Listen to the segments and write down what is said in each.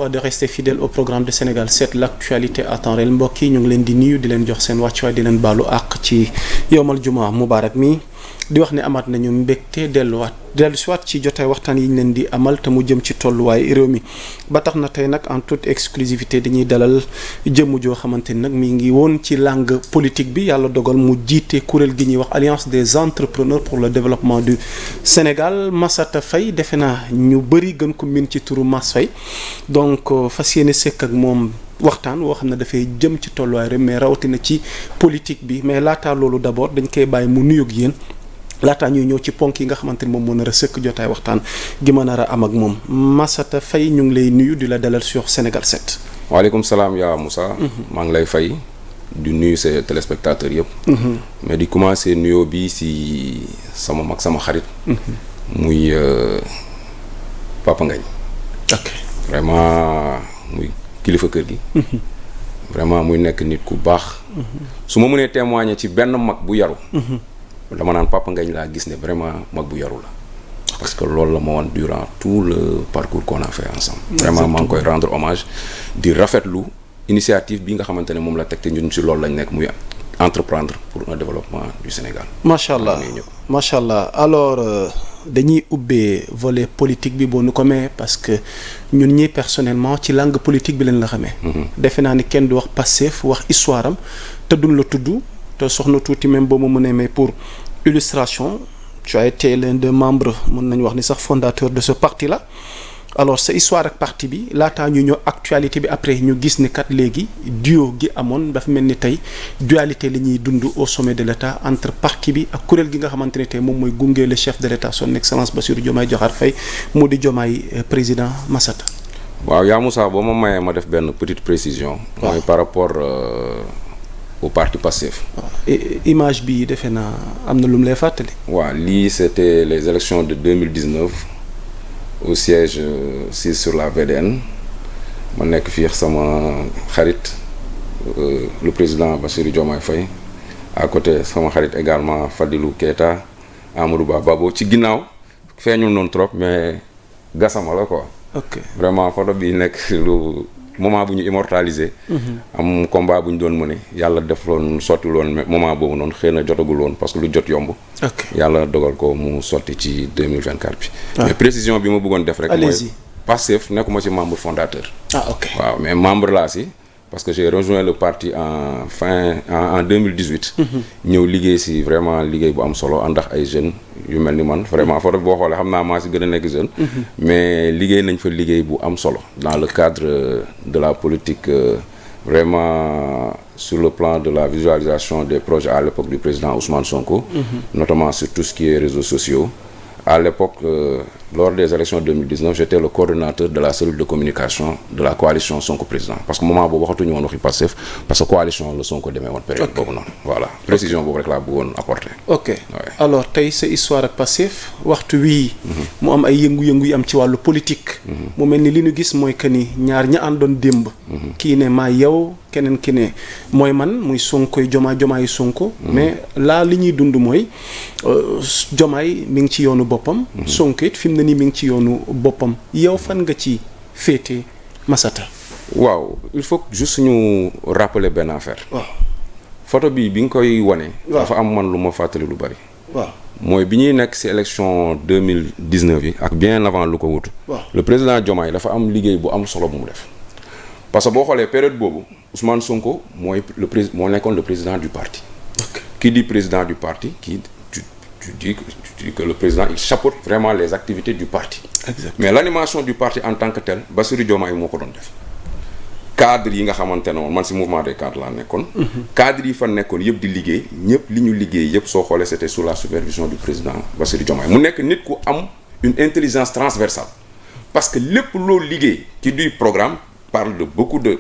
fois de rester fidèle au programme de Sénégal 7 l'actualité à temps réel mbokk yi ñu ngi leen di nuyu di leen jox seen wàccuwaay di leen baalu àq ci yowmal jumaa mubarak mi di wax ne amaat nañu mbégte dellu siwaat ci jotaay waxtaan yi ñu leen di amal te mu jëm ci tolluwaay réew mi ba tax na tey nag en toute exclusivité dañuy dalal jëmm joo xamante ni nag mi ngi woon ci langue politique bi yàlla dogal mu jiite kuréel gi ñuy wax alliance des entrepreneurs pour le développement du Sénégal Massata Faye defe naa ñu bëri gën ko min ci turu Mass Faye donc fas yéene sekk ak moom waxtaan woo xam ne dafay jëm ci tolluwaay réew mais rawatina ci politique bi mais laataa loolu d'abord dañ koy bàyyi mu nuyoog yéen laataa ñuy ñëw ci ponk yi nga xamante ni moom moo nar a sëkk jotaay waxtaan gi ma nar a am ak moom Massata Faye ñu ngi lay nuyu di la dalal sur Sénégal 7. waaleykum salaam yaa Moussa. maa ngi lay fay di nuyu sa téléspectateurs yëpp. mais di commencer nuyoo bi si sama mag sama xarit. muy Papa Ngagne. ok vraiment muy kilifa kër gi. vraiment muy nekk nit ku baax. su ma mënee témoigner ci benn mag bu yaru. dama naan Papa Ngagne laa gis ne vraiment mag bu yaru la parce que loolu la ma woon durant tout le parcours qu'on a fait ensemble vraiment maa ngi koy rendre hommage di rafetlu initiative bi nga xamante ne moom la teg te ñun si loolu lañ nekk muy entreprendre pour un développement du Sénégal. macha allah alors dañuy ubbee volet politique bi boo nu ko mee parce que ñun ñi personnellement ci langue politique bi leen la xamee. defe naa ni kenn du wax Pastef wax histoire am te duñ la tudd. te soxna tuuti même boo ma mënee may pour illustration tu as été l'un des membres mën nañu wax ni sax fondateur de ce parti là alors sa histoire ak parti bi laataa ñu ñëw actualité bi après ñu gis ni kat léegi duo gi amoon dafa mel ni tey dualité la ñuy dund au sommet de l'État entre parti bi ak kuréel gi nga xamante ne tey moom mooy gunge le chef de l'État son excellence Bassirou Diomaye Diakhar Faye mu di Diomaye président Massata. waaw yaa Moussa boo ma mayee ma def benn petite précision. waaw mooy par rapport au parti Pastef. image bi defe naa am na lu mu lay fàttali. waaw lii c'était les élections de 2019 au siège 6 sur la VDN ma nekk fii sama xarit le président Bassirou Diomaye Faye à côté sama xarit également Fadilou Keita Amadou Ba Babo ci ginnaaw feeñul noonu trop mais gasama la quoi. ok vraiment photo bi nekk lu. moment bu ñu immortalisé. am combat bu ñu doon mëne yàlla def loon sotti loon moment boobu noonu xëy na jotagul woon parce que lu jot yomb. ok yàlla dogal ko mu sotti ci 2024 bi. mais précision bi ma bëggoon def rek. mooy Pastef nekkuma ci membre fondateur. ok waaw mais membre laa si parce que j'ai rejoint le parti en 2018. ñëw liggéey si vraiment liggéey bu am solo ànd ak ay jeunes yu mel ni man vraiment photo boo xoolee xam naa maa si gën a nekk jeune. mais liggéey nañ fa liggéey bu am solo dans le cadre de la politique vraiment sur le plan de la visualisation des projets à l'époque du président Ousmane Sonko. Notamment sur tout ce qui est réseaux sociaux. À l'époque, lors des élections 2019, j'étais le coordonnateur de la cellule de communication de la coalition Sonko président parce que moment boobu waxatuñu woon waxi Pastef parce que coalition la Sonko demee woon période boobu noonu voilà précision boobu rek laa bëggoon apporter. ok alors tey sa histoire ak Pastef waxtu wii. mu am ay yëngu-yëngu yu am ci wàllu politique. mu mel ni li ñu gis mooy que ni ñaar ña àndoon démb. kii ne maa yow keneen ki ne mooy man muy Sonkoy Jomaay Sonko. mais là li ñuy dund mooy Jomaay mi ngi ci yoonu boppam. Sonko it fi mu ne nii mi ngi ci yoonu boppam yow fan nga ci féete Massata. waaw il faut juste ñu rappeler benn affaire. waaw photo bi nga koy wane. waaw dafa am man lu ma fàttali lu bari. waaw mooy bi ñuy nekk ci élection 2019 yi ak bien avant lu ko wutu. waaw le président Diomaye dafa am liggéey bu am solo bu mu def. parce que boo xoolee période boobu Ousmane Sonko moo nekkoon le président du parti. ok qui dit président du parti tu dis que le président il chapeaute vraiment les activités du parti. Exactement. Mais l'animation du parti en tant que tel Bassirou Diomaye moo ko doon def. cadre yi nga xamante ne woon man ci mouvement des cadres laa nekkoon. cadre yi fa nekkoon yëpp di liggéey ñëpp li ñu liggéey yëpp soo xoolee c'était sous la supervision du président Bassirou Diomaye mu nekk nit ku am une intelligence transversale parce que lépp loolu liggéey ci du programme parle de beaucoup de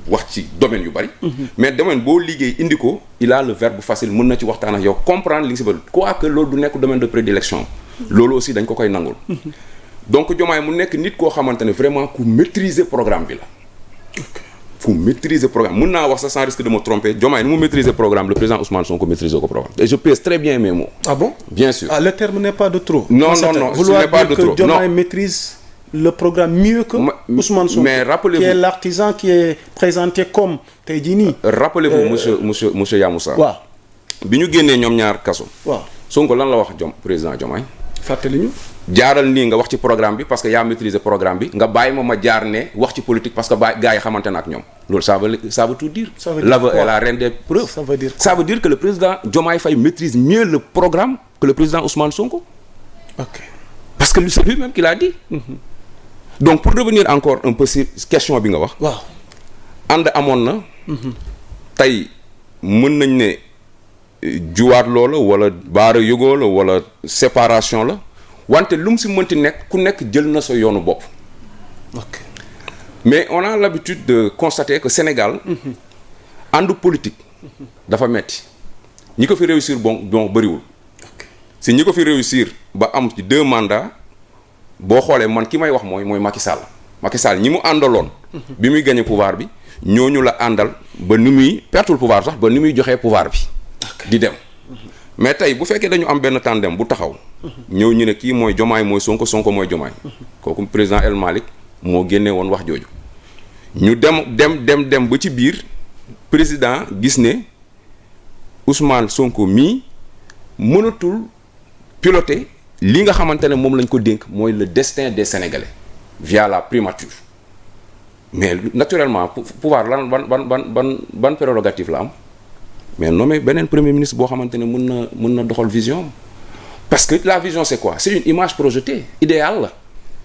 wax ci domaine yu bari. mais domaine boo liggéey indi ko il a le verbe facile mën na ci waxtaan ak yow comprendre li nga si bëgg quoique loolu du nekk domaine de prédilection loolu aussi dañ ko koy nangul. donc Diomaye mu nekk nit koo xamante ne vraiment ku maîtriser programme bi la. fu maîtriser programme mën naa wax ça sans risque de me tromper Diomaye ni mu maîtriser programme le président Ousmane Sonko maîtriser ko programme et je pèse très bien mes mots. Ah bon? Bien sûr. Ah, le terme n'est pas de trop. Non, ce n'est pas de trop. Diomaye maîtrise le programme mieux que Ousmane Sonko, mais rappelez-vous, qui est l'artisan qui est présenté comme tey jii nii. Rappelez-vous monsieur Yamoussa. waaw bi ñu génnee ñoom ñaar kaso. waaw Sonko lan la wax président Diomaye. fàttali ñu. jaaral nii nga wax ci programme bi parce que yaa maîtriser programme bi nga bàyyi ma jaar ne wax ci politique parce que gars yi xamante na ak ñoom loolu ça veut tout dire. L'aveu est la reine des preuves. Ça veut dire que le président Diomaye Faye maîtrise mieux le programme que le président Ousmane Sonko. Ok. Parce que c'est lui-même qui l'a dit. Donc pour revenir encore un peu sur question bi nga wax. waaw ànd amoon na. tey mën nañ ne juwaat loola wala baara yëgoo la wala séparation la wante lu mu si mënti nekk ku nekk jël na sa yoonu bopp. ok mais on a l'habitude de constater que Sénégal. àndu politique. dafa metti ñi ko fi réussir bon bëriwul. si ñi ko fi réussir ba am ci 2 mandats boo xoolee man ki may wax mooy Macky Sall. Macky Sall ñi mu àndaloon. bi muy gagné pouvoir bi ñooñu la àndal ba ni muy pertul pouvoir sax ba ni muy joxee pouvoir bi. di dem mais tey bu fekkee dañu am benn tandem bu taxaw. ñëw ñu ne kii mooy Diomaye mooy Sonko mooy Diomaye. kooku président El Malick moo génne woon wax jooju. ñu dem ba ci biir président gis ne Ousmane Sonko mii mënatul piloter li nga xamante ne moom lañ ko dénk mooy le destin des Sénégalais via la primature mais naturellement pouvoir lan ban prérogative la am mais nommé beneen premier ministre boo xamante ne mën na doxal vision parce que la vision c'est quoi c'est une image projetée idéale la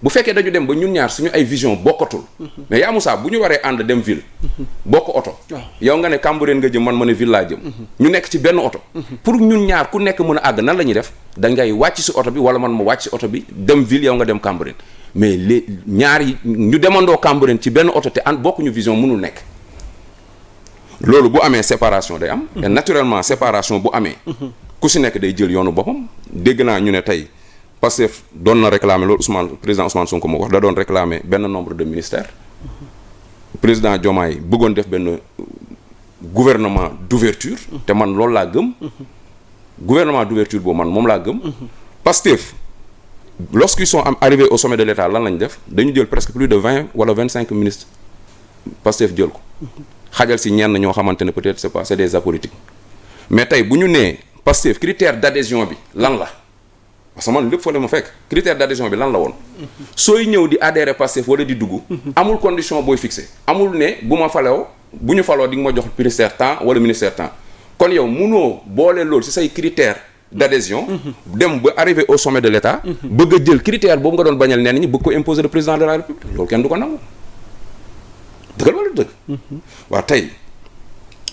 bu fekkee dañu dem ba ñun ñaar suñu ay vision bokkatul mais yaa Moussa bu ñu waree ànd dem ville bokk oto yow nga ne Cambérène nga jëm man ma ne ville laa jëm ñu nekk ci benn oto pour ñun ñaar ku nekk mën a àgg nan la ñuy def da ngay wàcc si oto bi wala man ma wàcc si oto bi dem ville yow nga dem Cambérène mais les ñaar yi ñu demandoo Cambérène ci benn oto te ànd bokkuñu vision mënul nekk loolu bu amee séparation day am et naturellement séparation bu amee ku si nekk day jël yoonu boppam dégg naa ñu ne tey Pastef doon na réclamer loolu président Ousmane Sonko moo wax da doon réclamer benn nombre de ministères président Diomaye bëggoon def benn gouvernement d'ouverture te man loolu laa gëm gouvernement d'ouverture boobu man moom laa gëm Pastef lorsqu'ils sont arrivés au sommet de l'État lan lañ def dañu jël presque plus de 20 wala 25 ministres Pastef jël ko xajal si ñenn ñoo xamante ne peut-être c'est des apolitiques mais tey bu ñu nee Pastef critère d'adhésion bi lan la parce que man lépp fa la ma fekk critère d'adhésion bi lan la woon sooy ñëw di adhérer Pastef wala di dugg amul condition booy fixé amul ne bu ñu faloo di nga ma jox ministère temps wala ministère temps kon yow munoo boole loolu ci say critère d'adhésion dem ba arriver au sommet de l'État bëgg a jël critère boobu nga doon bañal neen ñi bëgg ko imposer le président de la République loolu kenn du ko nangu dëggal wala dëgg waaw tey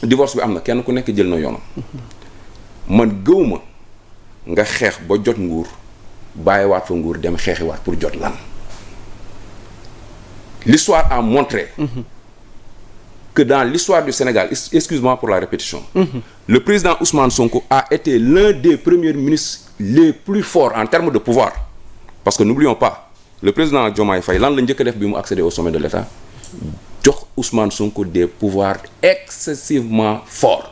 divorce bi am na kenn ku nekk jël na yoonam man gëwuma nga xeex ba jot nguur bàyyiwaat fa nguur dem xeexiwaat pour jot lan l'histoire a montré que dans l'histoire du Sénégal excuse-moi pour la répétition le président Ousmane Sonko a été l'un des premiers ministres les plus forts en termes de pouvoir parce que n'oublions pas le président Diomaye Faye lan la njëkk a def bi mu accéder au sommet de l'État jox Ousmane Sonko des pouvoirs excessivement forts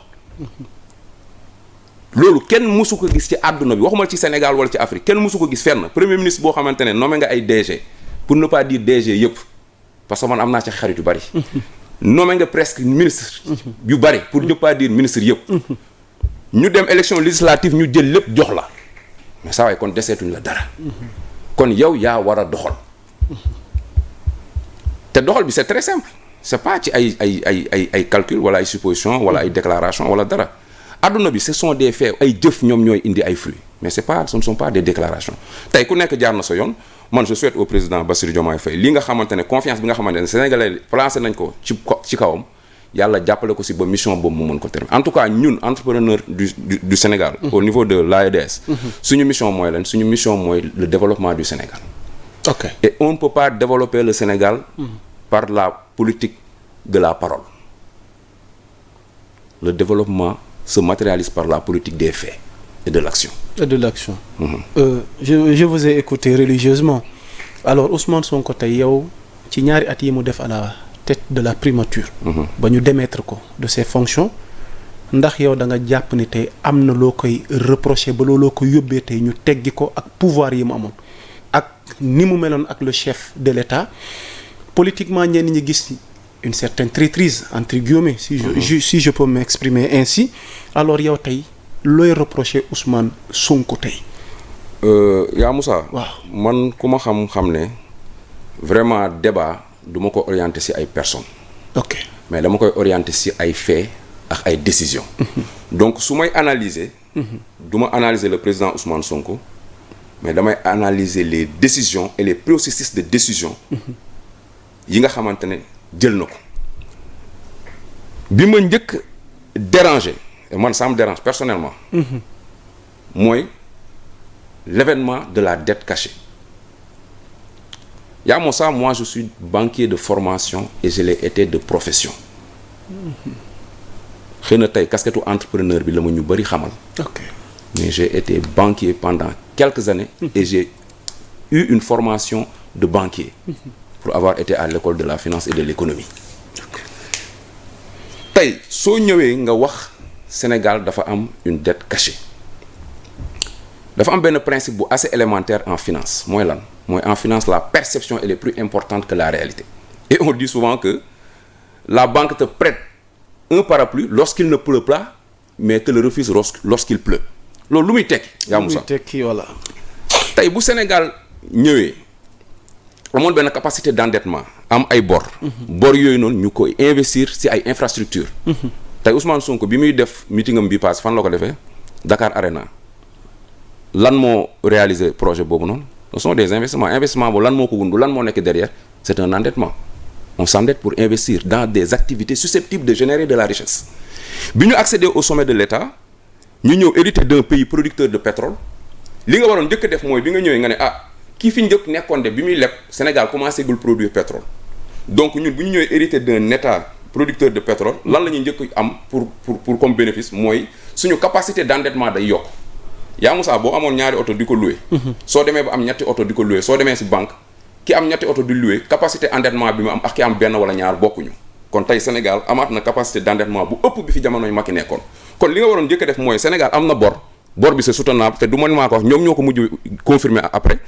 loolu kenn mësu ko gis ci àdduna bi waxuma ci Sénégal wala ci Afrique kenn mësu ko gis fenn premier ministre boo xamante ne nommé nga ay DG pour ne pas dire DG yëpp parce que man am naa ci xarit yu bari nommé nga presque ministre yu bari pour ne pas dire ministre yëpp ñu dem élection législative ñu jël lépp jox la mais saa waay kon deseetuñ la dara kon yow yaa war a doxal te doxal bi c'est très simple c'est pas ci ay calcul wala ay supposition wala ay déclaration wala dara adduna bi ce sont des faits ay jëf ñoom ñooy indi ay fruits mais ce ne sont pas des déclarations tey ku nekk jaar na sa yoon man je souhaite au président Bassirou Diomaye Faye li nga xamante ne confiance bi nga xamante ne Sénégalais placé nañ ko ci kawam yàlla jàppale ko si ba mission boobu mu mën ko terminer en tout cas ñun entrepreneur du Sénégal au niveau de l'AEDS suñu mission mooy lan suñu mission mooy le développement du Sénégal ok et on ne peut pas développer le Sénégal par la politique de la parole le développement se matérialise par la politique des faits et de l'action. Et de l'action. Je vous ai écouté religieusement. Alors Ousmane Sonko tey yow ci ñaari at yi mu def à la tête de la primature. ba ñu démettre ko de ses fonctions ndax yow da nga jàpp ni tey am na loo koy reprocher ba looloo ko yóbbee tey ñu teggi ko ak pouvoir yi mu amoon ak ni mu meloon ak le chef de l'État politiquement ñenn ñi gis une certaine traîtrise entre guillemets si je peux m'exprimer ainsi alors yow tey looy reprocher Ousmane Sonko tey. yaa Moussa. waaw man ku ma xam ne vraiment débat du ma ko orienter ci ay personnes. ok mais dama koy orienter ci ay faits ak ay décisions. donc su may analyser. du ma analyser le président Ousmane Sonko mais damay analyser les décisions et les processus de décision yi nga xamante ne jël na ko bi ma njëkk déranger et man ça me dérange personnellement. mooy l'événement de la dette cachée. yaa moo ça moi je suis banquier de formation et je l'ai été de profession. xëy na tey casquette entrepreneur bi la ma ñu bëri xamal. ok mais j'ai été banquier pendant quelques années. et j'ai eu une formation de banquier. pour avoir été à l'école de la finance et de l'économie. tey soo ñëwee nga wax Sénégal dafa am une dette cachée dafa am benn principe bu assez élémentaire en finance mooy lan mooy en finance la perception elle est plus importante que la réalité. et on dit souvent que la banque te prête un parapluie lorsqu'il ne pleut pas mais te le refuse lorsqu'il pleut loolu lu muy tekki. yaa Moussa lu muy tekki voilà. tey bu Sénégal ñëwee amoon benn capacité d'endettement am ay bor. bor yooyu noonu ñu koy investir ci ay infrastructures. tey Ousmane Sonko bi muy def meeting am bi passe fan la ko defee Dakar Arena lan moo réaliser projet boobu noonu ce sont des investissements boobu lan moo ko wundu lan moo nekk derrière c'est un endettement. on s'endette pour investir dans des activités susceptibles de générer de la richesse bi ñu accéder au sommet de l'État ñu ñëw hériter d'un pays producteur de pétrole li nga waroon njëkk a def mooy bi nga ñëwee nga ne kii fi njëkk nekkoon de bi muy leb Sénégal commencé gul produire pétrole donc ñun bu ñu ñëwee hériter d'un État producteur de pétrole lan la ñuy njëkk am pour comme bénéfice mooy suñu capacité d'endettement day yokk yaa Moussa boo amoon ñaari oto di ko louer. soo demee ba am ñetti oto di ko louer soo demee ci banque ki am ñetti oto di louer capacité endettement bi mu am ak ki am benn wala ñaar bokkuñu kon tey Sénégal amaat na capacité d'endettement bu ëpp bi fi jamono yu Macky nekkoon kon li nga waroon njëkk a def mooy Sénégal am na bor bi c'est soutenable te du man maa ko wax ñoom ñoo ko mujj confirmer après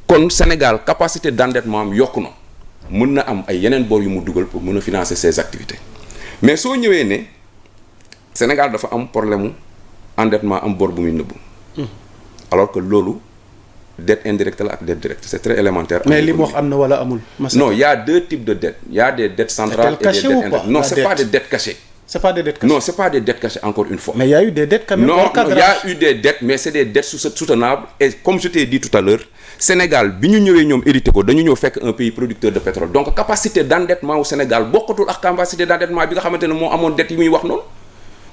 kon Sénégal capacité d'endettement am yokku na mën na am ay yeneen bor yu mu dugal pour mën a financer ses activités mais soo ñëwee ne Sénégal dafa am problème mu endettement am bor bu muy nëbbu alors que loolu dette indirecte la ak dette directe c'est très élémentaire. mais li mu wax am na wala amul. non il y a deux types de dettes il y a des dettes centrales et des dettes indirectes. Non, c'est pas des dettes cachées. C'est pas des dettes cachées. Non, c'est pas des dettes cachées encore une fois. Mais il y a eu des dettes quand même. Non, il y a eu des dettes mais c'est des dettes soutenables et comme je t'ai dit tout à l'heure Sénégal bi ñu ñëwee ñoom hérité ko dañu ñëw fekk un pays producteur de pétrole donc capacité d'endettement au Sénégal bokkatul ak capacité d'endettement bi nga xamante ne moo amoon dette yi muy wax noonu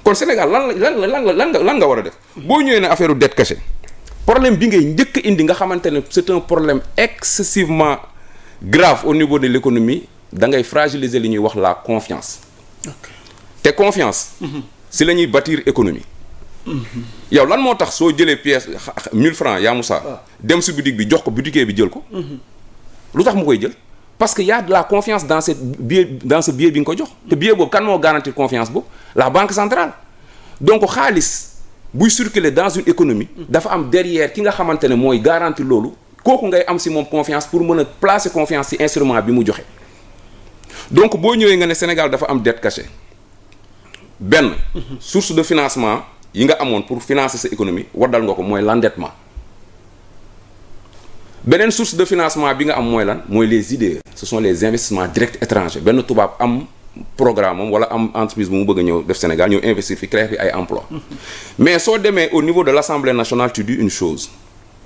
kon Sénégal lan nga war a def boo ñëwee ne affaire dette cachée problème bi ngay njëkk indi nga xamante ne c'est un problème excessivement grave au niveau de l'économie da ngay fragiliser li ñuy wax la confiance. Okay. te confiance. si la ñuy bâtir économie. yow lan moo tax soo jëlee pièce 1000 francs yaa Moussa. dem si boutique bi jox ko boutiquier bi jël ko. lu tax mu koy jël parce que y a de la confiance dans ce billet bi nga ko jox. te billet boobu kan moo garantir confiance boobu la banque centrale donc xaalis. buy circuler dans une économie dafa am derrière ki nga xamante ne mooy garantie loolu kooku ngay am ci moom confiance pour mën a placer confiance ci instrument bi mu joxe donc boo ñëwee nga ne Sénégal dafa am dette cachée benn source de financement yi nga amoon pour financer sa économie waddal nga ko mooy l'endettement beneen source de financement bi nga am mooy lan mooy les IDE ce sont les investissements directs étrangers benn tubaab am programme am wala am entreprise bu mu bëgg a ñëw def Sénégal ñëw investir fi créer fi ay emploi mais soo demee au niveau de l'Assemblée nationale tu dis une chose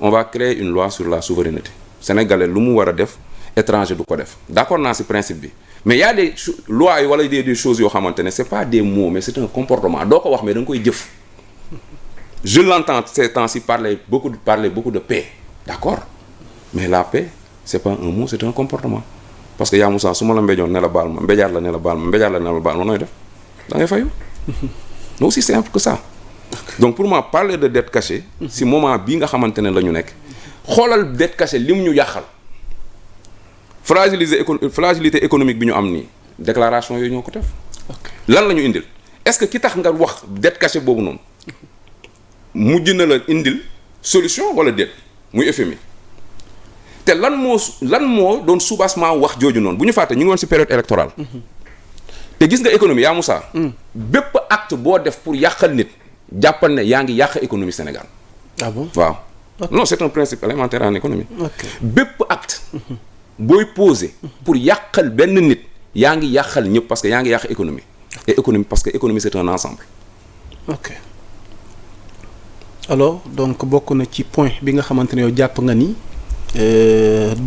on va créer une loi sur la souveraineté sénégalais lu mu war a def étranger du ko def d'accord naa ci principe bi mais y a des lois yi wala des choses yoo xamante ne c'est pas des mots mais c'est un comportement doo ko wax mais da nga koy jëf je l'entends ces temps-ci parler beaucoup de paix d'accord mais la paix c'est pas un mot c'est un comportement parce que yaa Moussa su ma la mbéjoon ne la baal ma mbéjaat la ne la baal ma mbéjaat la ne la baal ma nooy def da ngay fayu non aussi simple que ça donc pour moi parler de dette cachée si moment bii nga xamante ne la ñu nekk xoolal dette cachée li mu ñu yàqal fragilité économique bi ñu am nii déclaration yooyu ñoo ko def lan la ñu indil est-ce que ki tax nga wax dette cachée boobu noonu mujj na la indil solution wala déet muy FMI te lan moo doon soubassement wax jooju noonu bu ñu fàtte ñu ngi woon ci période électorale. te gis nga économie yaa Moussa. bépp acte boo def pour yàqal nit jàppal ne yaa ngi yàq économie Sénégal. ah bon waaw. Okay. Non, c'est un principe élémentaire en économie. Okay. bépp acte. booy poser pour yàqal benn nit yaa ngi yàqal ñëpp parce que yaa ngi yàq économie. et économie parce que économie c'est un ensemble. ok alors donc bokk na ci point bi nga xamante ne yow jàpp nga ni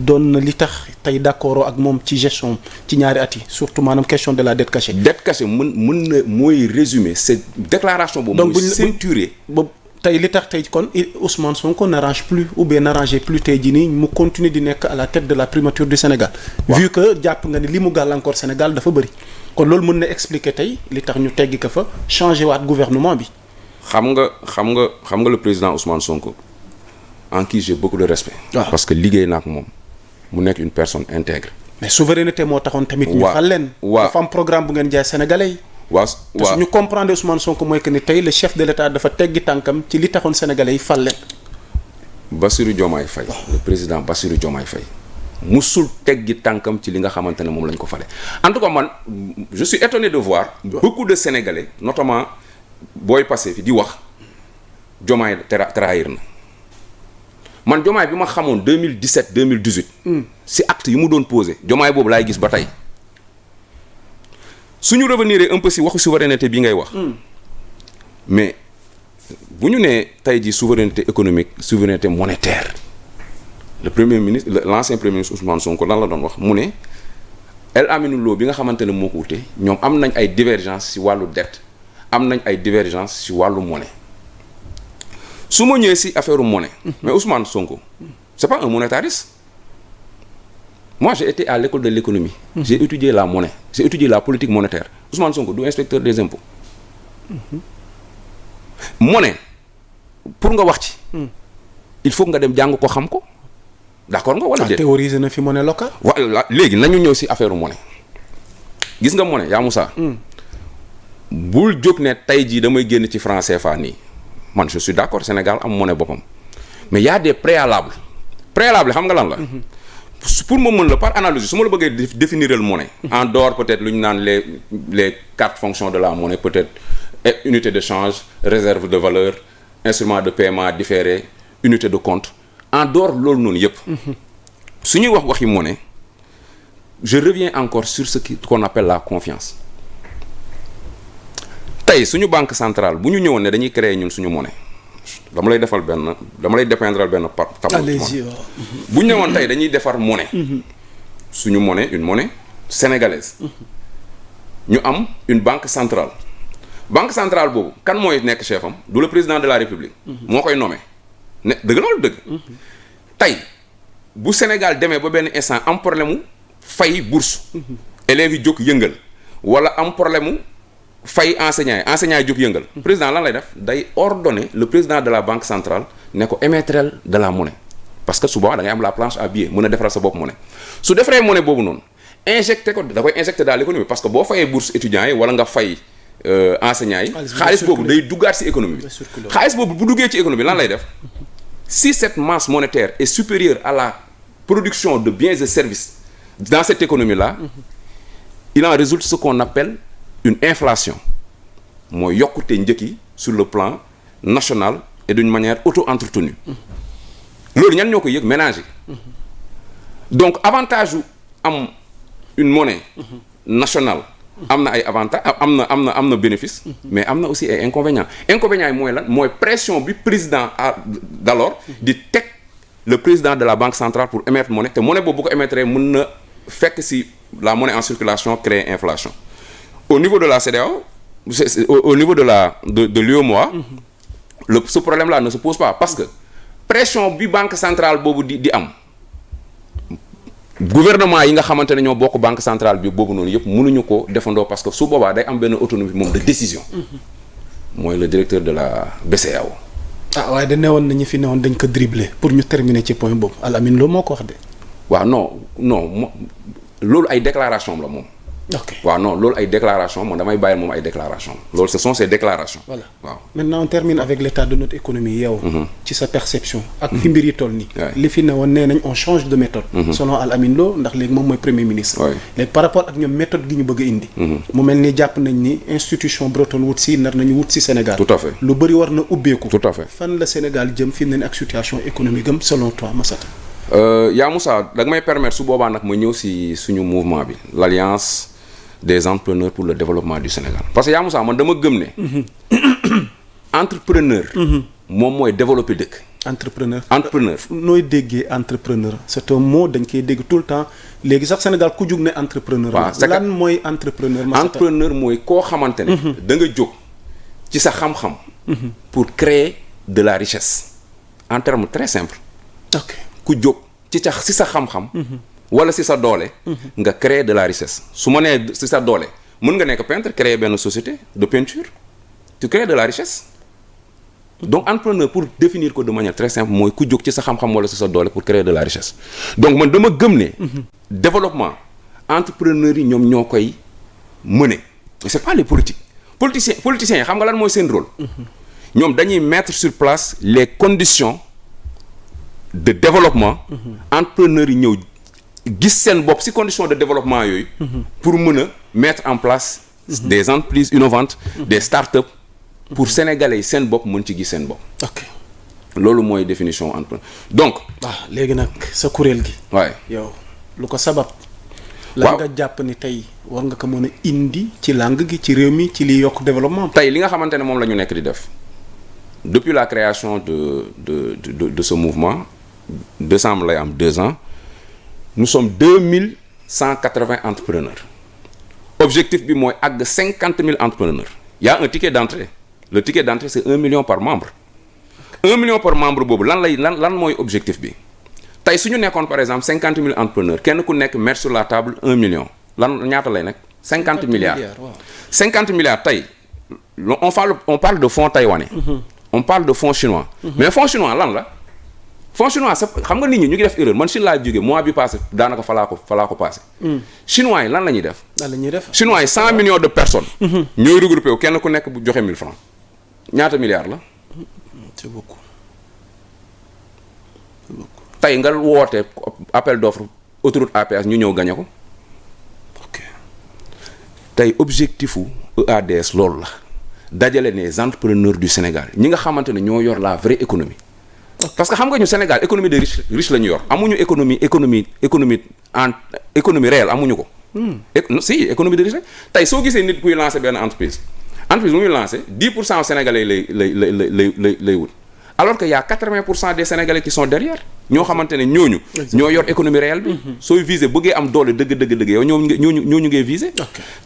doon na li tax tey d'accord ak moom ci gestion ci ñaari at yi surtout maanaam question de la dette cachée. dette cachée mën na mooy résumer cette déclaration boobu. donc mooy ceinturer ba tey li tax tey kon Ousmane Sonko n'arrange plus ou bien n'arrange plus tey jii nii mu continuer di nekk à la tête de la primature du Sénégal. Wow. Vu que jàpp nga ni li mu gàllankoor Sénégal dafa bëri. kon loolu mën na expliquer tey li tax ñu teggi ko fa changer waat gouvernement bi. xam nga le président Ousmane Sonko en qui j'ai beaucoup de respect. waaw parce que liggéey na ak moom mu nekk une personne intègre. mais souveraineté moo taxoon tamit. ñu fal leen. dafa am programme bu ngeen jaay sénégalais yi. te su ñu comprendre Ousmane Sonko mooy que ni tey le chef de l'État dafa teggi tànkam ci li taxoon sénégalais yi fal leen. Bassirou Diomaye Faye. le président Bassirou Diomaye Faye. musul teggi tànkam ci li nga xamante ne moom lañ ko fale en tout cas man je suis étonné de voir. beaucoup de sénégalais notamment booy passé fi di wax Diomaye trahir na. man Diomaye bi ma xamoon 2017 2018. si acte yi mu doon posé Diomaye boobu laay gis ba tey suñu revenir un peu si waxu souveraineté bi ngay wax. mais bu ñu nee tey ji souveraineté économique souveraineté monétaire le premier ministre l'ancien premier ministre Ousmane Sonko lan la doon wax mu ne El Aminou Lo bi nga xamante ne moo ko wute ñoom am nañ ay divergence si wàllu dette am nañ ay divergence si wàllu monnaie. su ma ñëwee si affaire monnaie. mais Ousmane Sonko c'est pas un monétariste. moi j'ai été à l'école de l'économie. J'ai étudié la monnaie j'ai étudié la politique monétaire Ousmane Sonko du inspecteur des impôts. monnaie pour nga wax ci. il faut nga dem jàng ko xam ko. d'accord nga wala déet théoriser na fi monnaie locale. voilà léegi nañu ñëw si affaire monnaie gis nga monnaie yaa Moussa. bul jóg ne tey jii damay génn ci franc CFA nii. man je suis d'accord Sénégal am monnaie boppam mais y a des préalables xam nga lan la. pour ma mën la par analogie su ma la bëggee définir le monnaie. en dehors peut-être lu ñu naan les 4 fonctions de la monnaie peut-être unité de change réserve de valeur instrument de paiement différé unité de compte en dehors loolu noonu yëpp. su ñuy wax waxi monnaie je reviens encore sur ce qu'on appelle la confiance. tey suñu banque centrale bu ñu ñëwoon ne dañuy créer ñun suñu monnaie dama lay dépeindre benn tableau. bu ñu ñëwoon tey dañuy defar monnaie. suñu monnaie une monnaie sénégalaise. ñu am une banque centrale boobu kan mooy nekk chef am du le président de la république. moo koy nommé ne dëgg loolu dëgg. tey bu Sénégal demee ba benn instant am problème mu fay bourse. élèves yi jóg yëngal wala am problème mu. fay enseignants yi jóg yëngal. président lan lay def day ordonner le président de la banque centrale ne ko émettre de la monnaie parce que souvent da ngay am la planche à billets mën a defaral sa bopp monnaie su defaree monnaie boobu noonu injecté ko da koy injecté dans l'économie parce que boo fayee bourse étudiants yi wala nga fay enseignants yi. xaalis boobu day duggaat ci économie bi. xaalis boobu bu duggee ci économie lan lay def si cette masse monétaire est supérieure à la production de biens et services dans cette économie là il en résulte ce qu'on appelle une inflation mooy yokkute njëkk yi sur le plan national et d'une manière auto-entretenue loolu ñan ñoo ko yëg ménager donc avantage yu am une monnaie nationale am na ay avantages am na bénéfice mais am na aussi ay inconvénients yi mooy lan mooy pression bi président d'alors di teg le président de la banque centrale pour émettre monnaie te monnaie boobu bu ko émettre mën na fekk si la monnaie en circulation créer inflation. Au niveau de la CEDEAO, au niveau de l'UEMOA, ce problème-là ne se pose pas parce que pression bi banque centrale boobu di am gouvernement yi nga xamante ne ñoo bokk banque centrale bi boobu noonu yëpp mënuñu ko defandoo parce que su boobaa day am benn autonomie moom de décision. mooy le directeur de la BCEAO. waaye da newoon na ñu fi newoon dañ ko dribbler pour ñu terminer ci point boobu Al Amine Lo moo ko wax de. waaw non loolu ay déclaration la moom. ok waaw non loolu ay déclaration moom damay bàyyi moom ay déclaration loolu ce sont ces déclarations. voilà waaw maintenant on termine avec l'état de notre économie yow. ci sa perception. ak fi mbir yi toll nii. li fi ne woon nee nañ on change de méthode. selon Al Amine Lo ndax léegi moom mooy premier ministre. léegi par rapport ak ñoom méthode gi ñu bëgg a indi. mu mel ni jàpp nañ ni institution Bretton Woods si nar nañu wut si Sénégal. tout à fait lu bëri war na ubbeeku. tout à fait fan la Sénégal jëm fi mu ne nii ak situation économique am selon toi Massata. yaa Moussa da nga may permettre su boobaa nag ma ñëw si suñu mouvement bi l'alliance des entrepreneurs pour le développement du Sénégal parce que yaa Moussa man dama gëm ne. entrepreneur. moom mooy développer dëkk. entrepreneur nooy déggee entrepreneur c'est un mot dañ koy dégg tout le temps léegi sax Sénégal ku jug ne entrepreneur. waaw lan mooy entrepreneur. entrepreneur mooy koo xamante ne. da nga jóg ci sa xam-xam. pour créer de la richesse en termes très simples. ok ku jóg ci sa xam-xam. wala si sa doole. nga créer de la richesse su ma nee si sa doole mën nga nekk peintre créer benn société de peinture tu crées de la richesse donc entrepreneur pour définir ko de manière très simple mooy ku jóg ci sa xam-xam wala si sa doole pour créer de la richesse donc man dama gëm ne. développement entrepreneurs yi ñoom ñoo koy mener c'est pas les politiciens yi xam nga lan mooy seen rôle. ñoom dañuy mettre sur place les conditions de développement. entrepreneurs yi ñëw gis seen bopp ci conditions de développement yooyu. pour mën a mettre en place. des entreprises innovantes. des start-up. pour sénégalais yi seen bopp mën ci gis seen bopp. ok loolu mooy définition entrepreneur donc. léegi nag sa kuréel gi. waaye yow lu ko sabab. lan nga jàpp ni tey war nga ko mën a indi ci langue gi ci réew mi ci liy yokk développement. tey li nga xamante ne moom la ñu nekk di def depuis la création de ce mouvement décembre lay am 2 ans nous sommes 2180 entrepreneurs objectif bi mooy àgg 50 000 entrepreneurs il y a un ticket d'entrée le ticket d'entrée c'est 1 million par membre 1 million par membre boobu lan mooy objectif bi tey su ñu nekkoon par exemple 50 000 entrepreneurs kenn ku nekk mettre sur la table 1 million lan ñaata lay nekk 50 milliards. 50 milliards tey on parle de fonds taïwanais. on parle de fonds chinois. mais fonds chinois lan la. fonds chinois xam nga nit ñi ñu ngi def erreur man Chine laa jógee mois bi passé daanaka falaa ko passé. chinois yi lan la ñuy def. chinois yi 100 millions de personnes. ñooy regroupé wu kenn ku nekk bu joxe 1000 francs ñaata milliards la. c'est beaucoup. tey nga woote appel d'offre autoroute à péage ñu ñëw gagné ko. ok tey objectifu EADS loolu la dajale les entrepreneurs du Sénégal ñi nga xamante ne ñoo yor la vraie économie. parce que xam nga ñu Sénégal économie de riche la ñu yor amuñu économie réelle amuñu ko. si économie de riche tey soo gisee nit kuy lancer benn entreprise bu muy lancer 10% sénégalais lay wut. alors que y a 80% des sénégalais qui sont derrière ñoo xamante ne ñooñu. ñoo yor économie réelle bi. sooy viser bëggee am doole dëgg yow ñooñu ngay viser.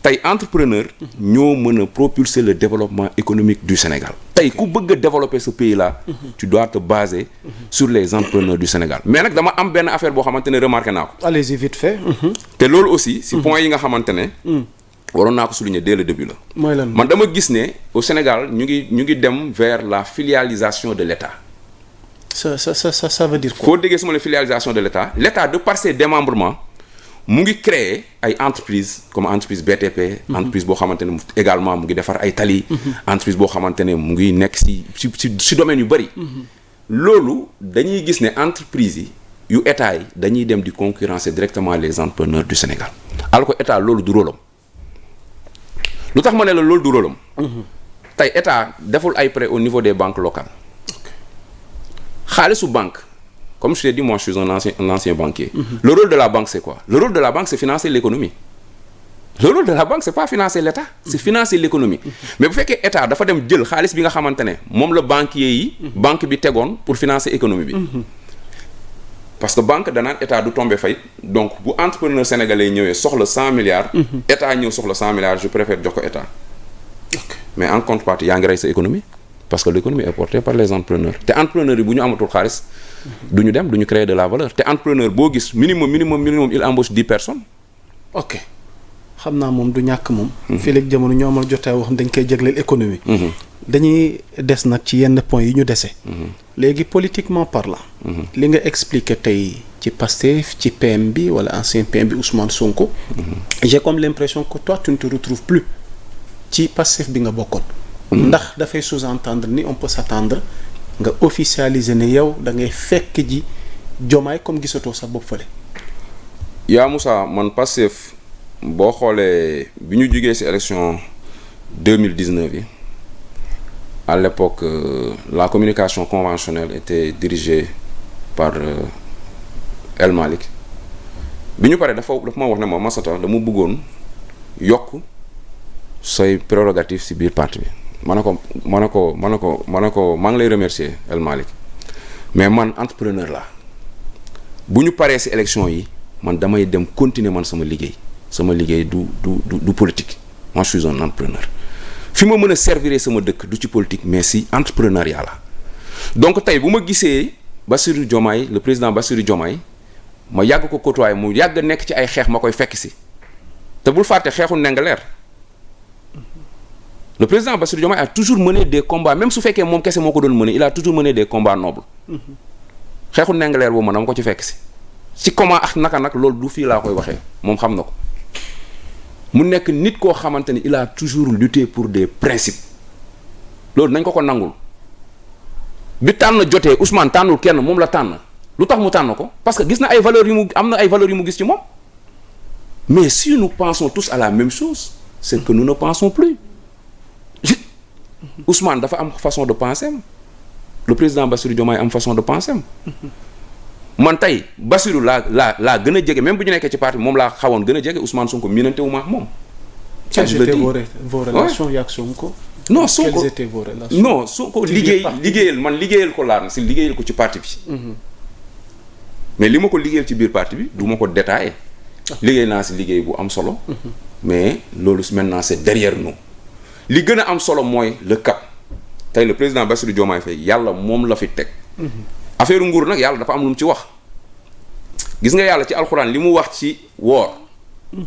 tey entrepreneur. ñoo mën a propulser le développement économique du Sénégal. tey ku bëgg a développer ce pays là. tu dois te baser sur les entrepreneurs du Sénégal mais nag dama am benn affaire boo xamante ne remarqué naa ko. allez-y vite fait. te loolu aussi si point yi nga xamante ne. waroon naa ko souligner dès le début la. mooy lan man dama gis ne au Sénégal ñu ngi dem vers la filialisation de l'État. ça veut dire quoi. foo déggee sama la filialisation de l'État de par ses démembrements mu ngi créer ay entreprises comme entreprise BTP. entreprise boo xamante ne également mu ngi defar ay tali. entreprise boo xamante ne mu ngi nekk ci domaine yu bari. loolu dañuy gis ne entreprise yi yu État yi dañuy dem di concurrencer directement les entrepreneurs du Sénégal alors que État loolu du rôle am lu tax ma ne la loolu du rôle am. tey État deful ay prêts au niveau des banques locales. xaalisu banque comme je t'ai dit moi je suis un ancien banquier. Le rôle de la banque c'est quoi? Le rôle de la banque c'est financer l'économie. Le rôle de la banque c'est pas financer l'État, c'est financer l'économie. mais bu fekkee État dafa dem jël xaalis bi nga xamante ne moom la banquier yi. banque bi tegoon pour financer économie bi. parce que banque danaan État du tomber fay donc bu entrepreneur sénégalais yi ñëwee soxla 100 milliards. État ñëw soxla 100 milliards je préfère jox ko État. mais en contrepartie yaa ngi rey sa économie. parce que l'économie est portée par les entrepreneurs te entrepreneurs yi bu ñu amatul xaalis du ñu dem du ñu créer de la valeur te entrepreneur boo gis minimum il embauche 10 personnes. ok xam naa moom du ñàkk moom. fii léegi jamono ñoo amal jotee wax dañ koy jagleel économie. dañuy des nag ci yenn points yi ñu dese. léegi politiquement parlant. li nga expliqué tey ci Pastef ci PM bi wala ancien PM bi Ousmane Sonko. j'ai comme l'impression que toi tu ne te retrouves plus ci Pastef bi nga bokkoon. ndax dafay sous-entendre ni on peut s'attendre nga officialiser ne yow da ngay fekk ji Diomaye comme gisatoo sa bopp fële. yaa Moussa man Pastef boo xoolee bi ñu jugee ci élection 2019 yi à l'époque la communication conventionnelle était dirigée par El Malick bi ñu paree dafa ma wax ne ma Massata dama bëggoon yokk say prérogatives ci biir parti bi ma ne ko maa ngi lay remercier El Malick mais man entrepreneur laa bu ñu paree ci élection yi man damay dem continuer man sama liggéey du politique moi je suis un entrepreneur fi ma mën a servir sama dëkk du ci politique mais ci entrepreneuriat la donc tey bu ma gisee Bassirou Diomaye le président Bassirou Diomaye ma yàgg ko côtoyer mu yàgg nekk ci ay xeex ma koy fekk ci te bul fàtte xeexu Ndingler le président Bassirou Diomaye a toujours mené des combats même su fekkee moom kese moo ko doon mené il a toujours mené des combats nobles xeexu Ndingler boobu man dama ko ci fekk ci comment ak naka nag loolu du fii laa koy waxee moom xam na ko mu nekk nit koo xamante ni il a toujours lutté pour des principes loolu nañ ko nangul bi tànn jotee Ousmane tànnul kenn moom la tànn lu tax mu tànn ko parce que gis na ay valeurs yu mu am na ay valeurs yu mu gis ci moom mais si nous pensons tous à la même chose c'est que nous ne pensons plus Ousmane dafa am façon de penser le président Bassirou Diomaye am façon de penser man tey Bassirou laa gën a jege même bu ñu nekkee ci parti moom laa xawoon gën a jege Ousmane Sonko miinante wu ma ak moom. quelles étaient vos relations yak Sonko. non Sonko quelles étaient vos relations. non Sonko liggéeyal ko laa si liggéeyal ko ci parti bi. mais li ma ko liggéeyal ci biir parti bi du ma ko détaillé. liggéey naa si liggéey bu am solo. mais loolu maintenant c'est derrière nous. li gën a am solo mooy le cap tey le président Bassirou Diomaye Faye yàlla moom la fi teg. affaire nguur nag yàlla dafa am lu mu ci wax gis nga yàlla ci alxuraan li mu wax ci woor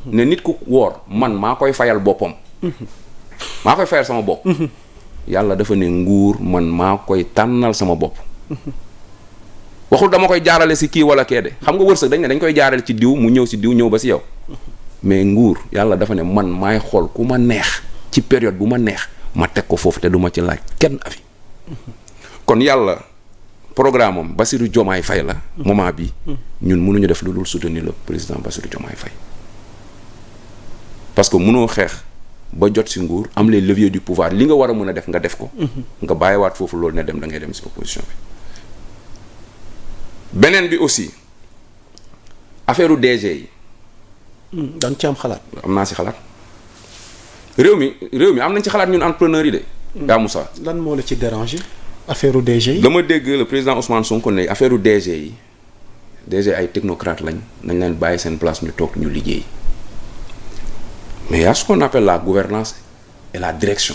ne nit ku woor man maa koy fayal boppam maa koy fayal sama bopp yàlla dafa ne nguur man maa koy tànnal sama bopp waxul dama koy jaarale si kii wala kee de xam nga wërsëg dañ koy jaarale ci diw mu ñëw si diw ñëw ba si yow mais nguur yàlla dafa ne man maay xool ku ma neex ci période bu ma neex ma teg ko foofu te duma ci laaj kenn afi kon yàlla programme am Bassirou Diomaye Faye la moment bi ñun mënuñu def lu dul soutenir le président Bassirou Diomaye Faye parce que mënoo xeex ba jot ci nguur am les leviers du pouvoir li nga war a mën a def nga def ko nga bàyyiwaat foofu loolu ne dem da ngay dem ci opposition bi beneen bi aussi affaire u DG yi danga ci am xalaat am naa ci xalaat réew mi am nañ ci xalaat ñun entrepreneurs yi de yaa Moussa lan moo la ci déranger affaire u DG yi dama dégg le président Ousmane Sonko ne affaire u DG yi DG ay technocrate nañ leen bàyyi seen place ñu toog ñu liggéey mais il y a ce qu'on appelle la gouvernance et la direction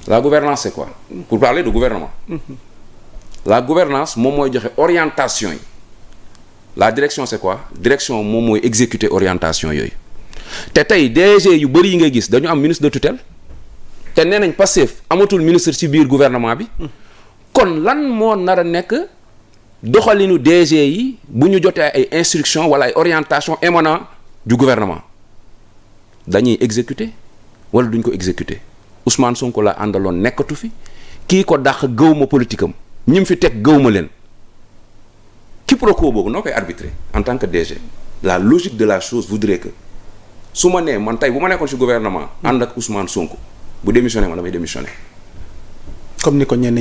la gouvernance c'est quoi pour parler de gouvernement la gouvernance moom mooy joxe orientation yi la direction c'est quoi direction moom mooy exécuter orientation yooyu te tey DG yu bëri yi nga gis dañu am ministre de tutelle te nee nañ Pastef amatul ministre ci biir gouvernement bi kon lan moo nar a nekk doxalinu DG yi bu ñu jotee ay instructions wala ay orientations émanant du gouvernement dañuy exécuter wala duñ ko exécuter Ousmane Sonko la àndaloon nekkatu fi kii ko dàq gëwma politique am ñi mu fi teg gëwma leen quiproquo boobu noo koy arbitrer en tant que DG la logique de la chose voudrait que su ma nee man tey bu ma nekkoon ci gouvernement ànd ak Ousmane Sonko bu démissionné ma damay démissionné. comme ni ko ñenn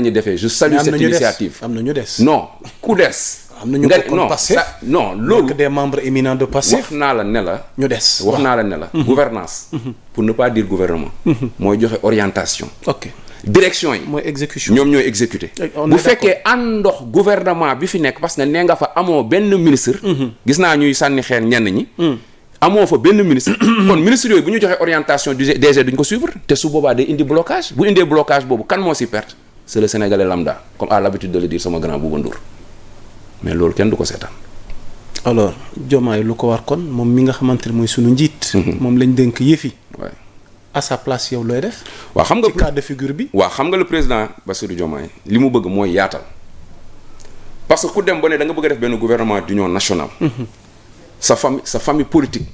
ñi defee je salue cette initiative. am na ñu des non ku des. am na ñu bokkoon Pastef non loolu nekk des membres éminents de Pastef. wax naa la ne la. ñu des wax naa la ne la. gouvernance pour ne pas dire gouvernement. mooy joxe orientation. ok direction yi. mooy exécution ñoom ñooy exécuter. bu fekkee àndox gouvernement bi fi nekk parce que nee nga fa amoo benn ministre. gis naa ñuy sànni xeer ñenn ñi. amoo fa benn ministre kon ministre yooyu bu ñu joxee orientation du DG duñ ko suivre te su boobaa day indi blocage bu indee blocage boobu kan moo si perte c'est le Sénégalais lambda comme a l'habitude de le dire sama grand Bouba Ndour mais loolu kenn du ko seetaan. alors Diomaye lu ko war kon moom mi nga xamante ne mooy sunu njiit. moom lañ dénk yëfi. à sa place yow looy def. waaw xam nga ci cas de figure bi. waaw xam nga le président Bassirou Diomaye li mu bëgg mooy yaatal parce que ku dem ba ne da nga bëgg a def benn gouvernement d'union nationale. sa famille politique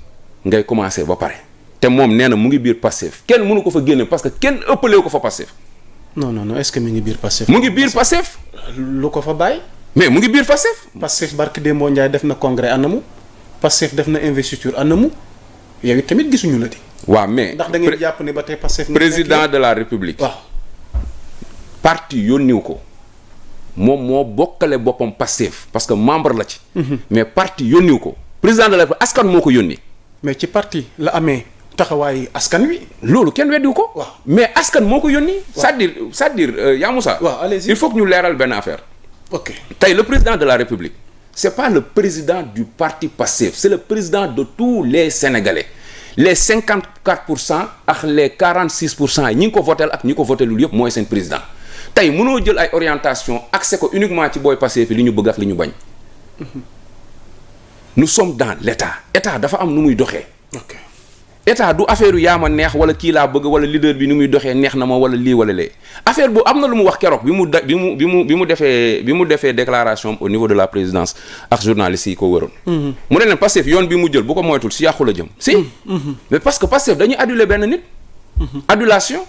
ngay commencer ba pare. te moom nee na mu ngi biir Pastef kenn mënu ko fa génne parce que kenn ëppalewu ko fa Pastef. non est-ce que mi ngi biir Pastef. mu ngi biir Pastef. lu ko fa bàyyi. mais mu ngi biir Pastef. Pastef barke Demba Ndiaye def na congrès anamu. Pastef def na investiture anamu. yow tamit gisuñu la di. waaw mais ndax da ngeen jàpp ni ba tey Pastef. président de la république. waaw. parti yónniw ko moom moo bokkale boppam Pastef parce que membre la ci. mais parti yónniw ko président de la république askan moo ko yónni. mais ci parti la amee taxawaayu askan wi. loolu kenn weddiwu ko. waaw mais askan moo ko yónni. c'est-à-dire yaa Moussa. waaw allez-y. il faut que ñu leeral benn affaire. ok tey le président de la république c'est pas le président du parti Pastef c'est le président de tous les Sénégalais les 54% ak les 46% yi ñi ngi ko votel ak ñi ko votelul yëpp mooy seen président tey mënoo jël ay orientation accès ko uniquement ci booy Pastef li ñu bëgg ak li ñu bañ. nous sommes dans état dafa am nu muy doxee. ok état du affaire yu yaa ma neex wala kii laa bëgg wala leader bi ni muy doxee neex na ma wala lii wala lee affaire bu am na lu mu wax keroog bi mu defee déclaration au niveau de la présidence ak journalistes yi ko wëroon. mu ne leen Pastef yoon bi mu jël bu ko moytul si yàqu la jëm. si mais parce que Pastef dañuy aduler benn nit. adulation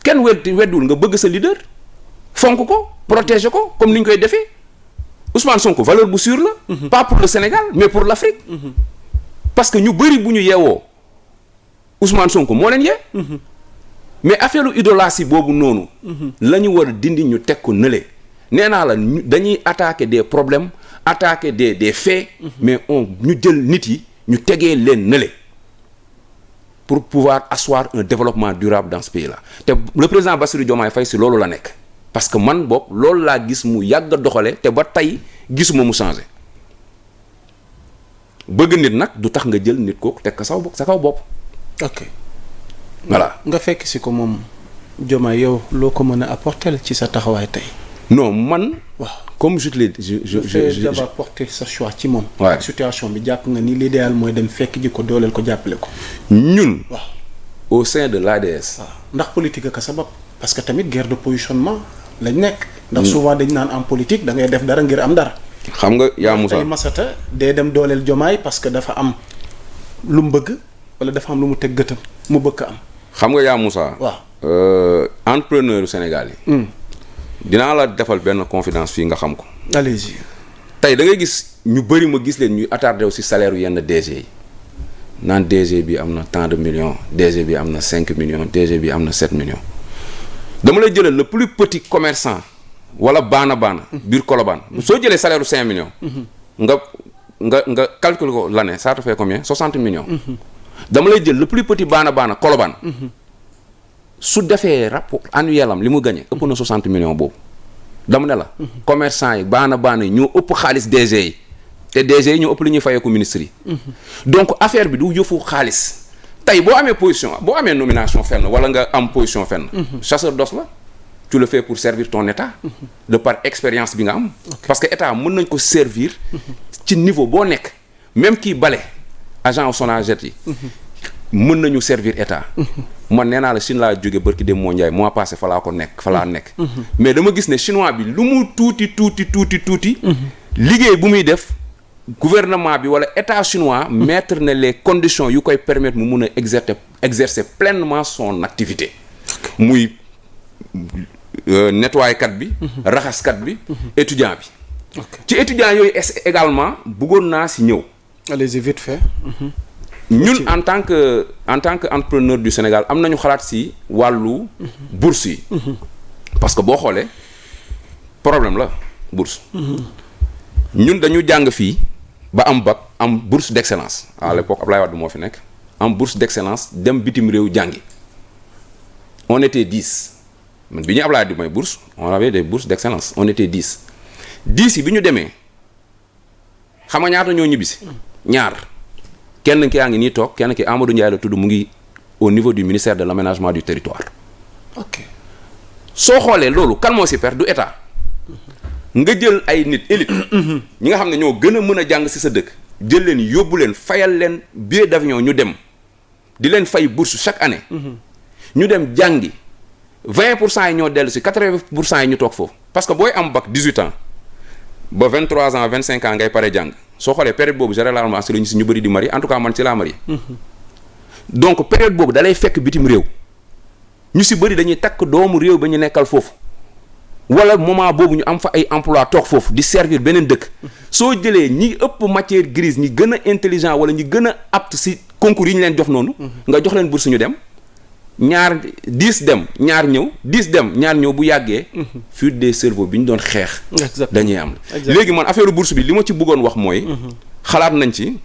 kenn weddul nga bëgg sa leader fonk ko protéger ko comme ni ñu koy defee Ousmane Sonko valeur bu sûre la. pas pour le Sénégal mais pour l'Afrique. parce que ñu bëri bu ñu yeewoo Ousmane Sonko moo leen yee. mais affaire idolâtrie boobu noonu. la ñu war a dindi ñu teg ko nële. nee naa la dañuy attaquer des problèmes attaquer des faits. mais ñu jël nit yi ñu tegee leen nële. pour pouvoir asseoir un développement durable dans ce pays là te le président Bassirou Diomaye Faye si loolu la nekk. parce que man boog loolu laa gis mu yàgg a doxale te ba tey gisuma mu changé. bëgg nit nag du tax nga jël nit kooku teg ko sa kaw bopp. ok voilà nga fekk si ko moom Diomaye yow loo ko mën a apporter ci sa taxawaay tey. non man. waaw comme je te l'ai dit je d'abord porter sa choix ci moom. Ouais. ak situation bi jàpp nga ni l'idéal mooy dem fekk ji ko dooleel ko jàppale ko. ñun. waaw au sein de l'ADS. waaw ndax politique ak sa bopp parce que tamit guerre de positionnement lañ nekk. ndax souvent dañ naan en politique da ngay def dara ngir am dara. xam nga yaa Moussa tey Massata day dem dooleel Diomaye parce que dafa am lu mu bëgg wala dafa am lu mu teg gëtam mu bëgg am. xam nga yaa Moussa. waaw entrepreneur yu Sénégal yi. dinaa la defal benn confidence fii nga xam ko. allez-y. tey da ngay gis ñu bëri ma gis leen ñuy attardé aussi salaire yu yenn DG yi naan DG bi am na tant de millions DG bi am na 5 millions DG bi am na 7 millions. dama lay jëlal le plus petit commerçant wala baana biir Colobane soo jëlee salaire u 5 millions. nga calcule ko l'année ça te fait combien 60 millions. dama lay jël le plus petit baana Colobane. su defee rapport annuel am li mu gagné ëpp na 60 millions boobu. dama ne la. commerçant yi baana yi ñoo ëpp xaalis DG yi te DG yi ñoo ëpp li ñuy fayeeku ministre yi. donc affaire bi du yëfu xaalis. tey boo amee position boo amee nomination fenn wala nga am position fenn. chasseur d'os la. tu le fais pour servir ton état. de par expérience bi nga am. parce que état mën nañ ko servir. ci niveau boo nekk même kii bale agent Sonaged yi. mën nañu servir état. man nee naa la Chine laa jóge barki dem moo Ndiaye mois passé fa laa nekk. mais dama gis ne chinois bi lu mu tuuti. liggéey bu muy def gouvernement bi wala état chinois. mettre na les conditions yu koy permettre mu mun a exercer pleinement son activité. muy nettoyé-kat bi. raxaskat bi. étudiant bi. ci étudiant yooyu également bëggoon naa si ñëw. allez-y vite fait. ñun en tant que entrepreneur du Sénégal am nañu xalaat si wàllu bourse yi. parce que boo xoolee problème la bourse. ñun dañu jàng fii ba am bac am bourse d'excellence à l'époque Ablaye Wade moo fi nekk am bourse d'excellence dem bitim réew jàngi on était 10 man bi ñu Ablaye di may bourse on avait des bourses d'excellence on était 10 yi bi ñu demee xam nga ñaata ñoo ñibbisi ñaar. kenn ki yaa ngi nii toog kenn ki Amadou Ndiaye la tudd mu ngi au niveau du ministère de l'aménagement du territoire. ok soo xoolee loolu kan moo si perdre du état nga jël ay nit élite. ñi nga xam ne ñoo gën a mën a jàng si sa dëkk. jël leen yóbbu leen fayal leen billet d'avion ñu dem di leen fay bourse chaque année. ñu dem jàngi 20% yi ñoo dellu si 80% yi ñu toog foofu parce que booy am bac 18 ans ba 23 ans 25 ans ngay pare jàng soo xoolee période boobu généralement si la ñu si ñu bëri di marié en tout cas man ci laa marié. donc période boobu da lay fekk bitim réew ñu si bëri dañuy takk doomu réew ba ñu nekkal foofu. wala moment boobu ñu am fa ay emploi toog foofu di servir beneen dëkk soo jëlee ñi ëpp matière grise ñi gën a intelligent wala ñi gën a apte si concours yi ñu leen jox noonu nga jox leen bourse ñu dem 10 dem ñaar ñëw 10 dem ñaar ñëw bu yàggee fuite des cerveaux bi ñu doon xeex dañuy am léegi man affaire bourse bi li ma ci bëggoon wax mooy xalaat nañ ci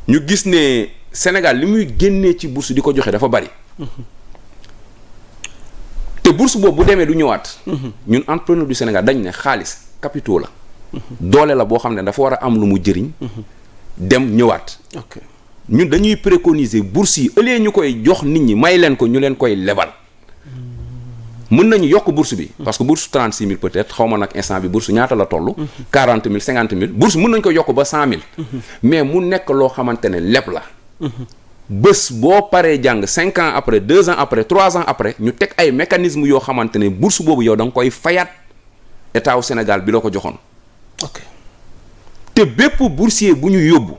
ñu gis ne Sénégal li muy génnee ci bourse di ko joxe dafa bari te bourse boobu bu demee du ñëwaat. ñun entrepreneur du Sénégal dañ ne xaalis capitaux la. doole la boo xam ne dafa war a am lu mu jëriñ. dem ñëwaat. ñun dañuy préconiser bourse yi ëllëgee ñu koy jox nit ñi may leen ko ñu leen koy lebal. mën nañu yokk bourse bi. parce que bourse 36 000 peut-être xaw ma nag instant bi bourse ñaata la toll. 40 000 50 000 bourse mën nañu ko yokk ba 100 000. mais mu nekk loo xamante ne leb la. bés boo paree jàng 5 ans après 2 ans après 3 ans après ñu teg ay mécanismes yoo xamante ne bourse boobu yow da nga koy fayaat état wu Sénégal bi la ko joxoon. ok te bépp boursier bu ñu yóbbu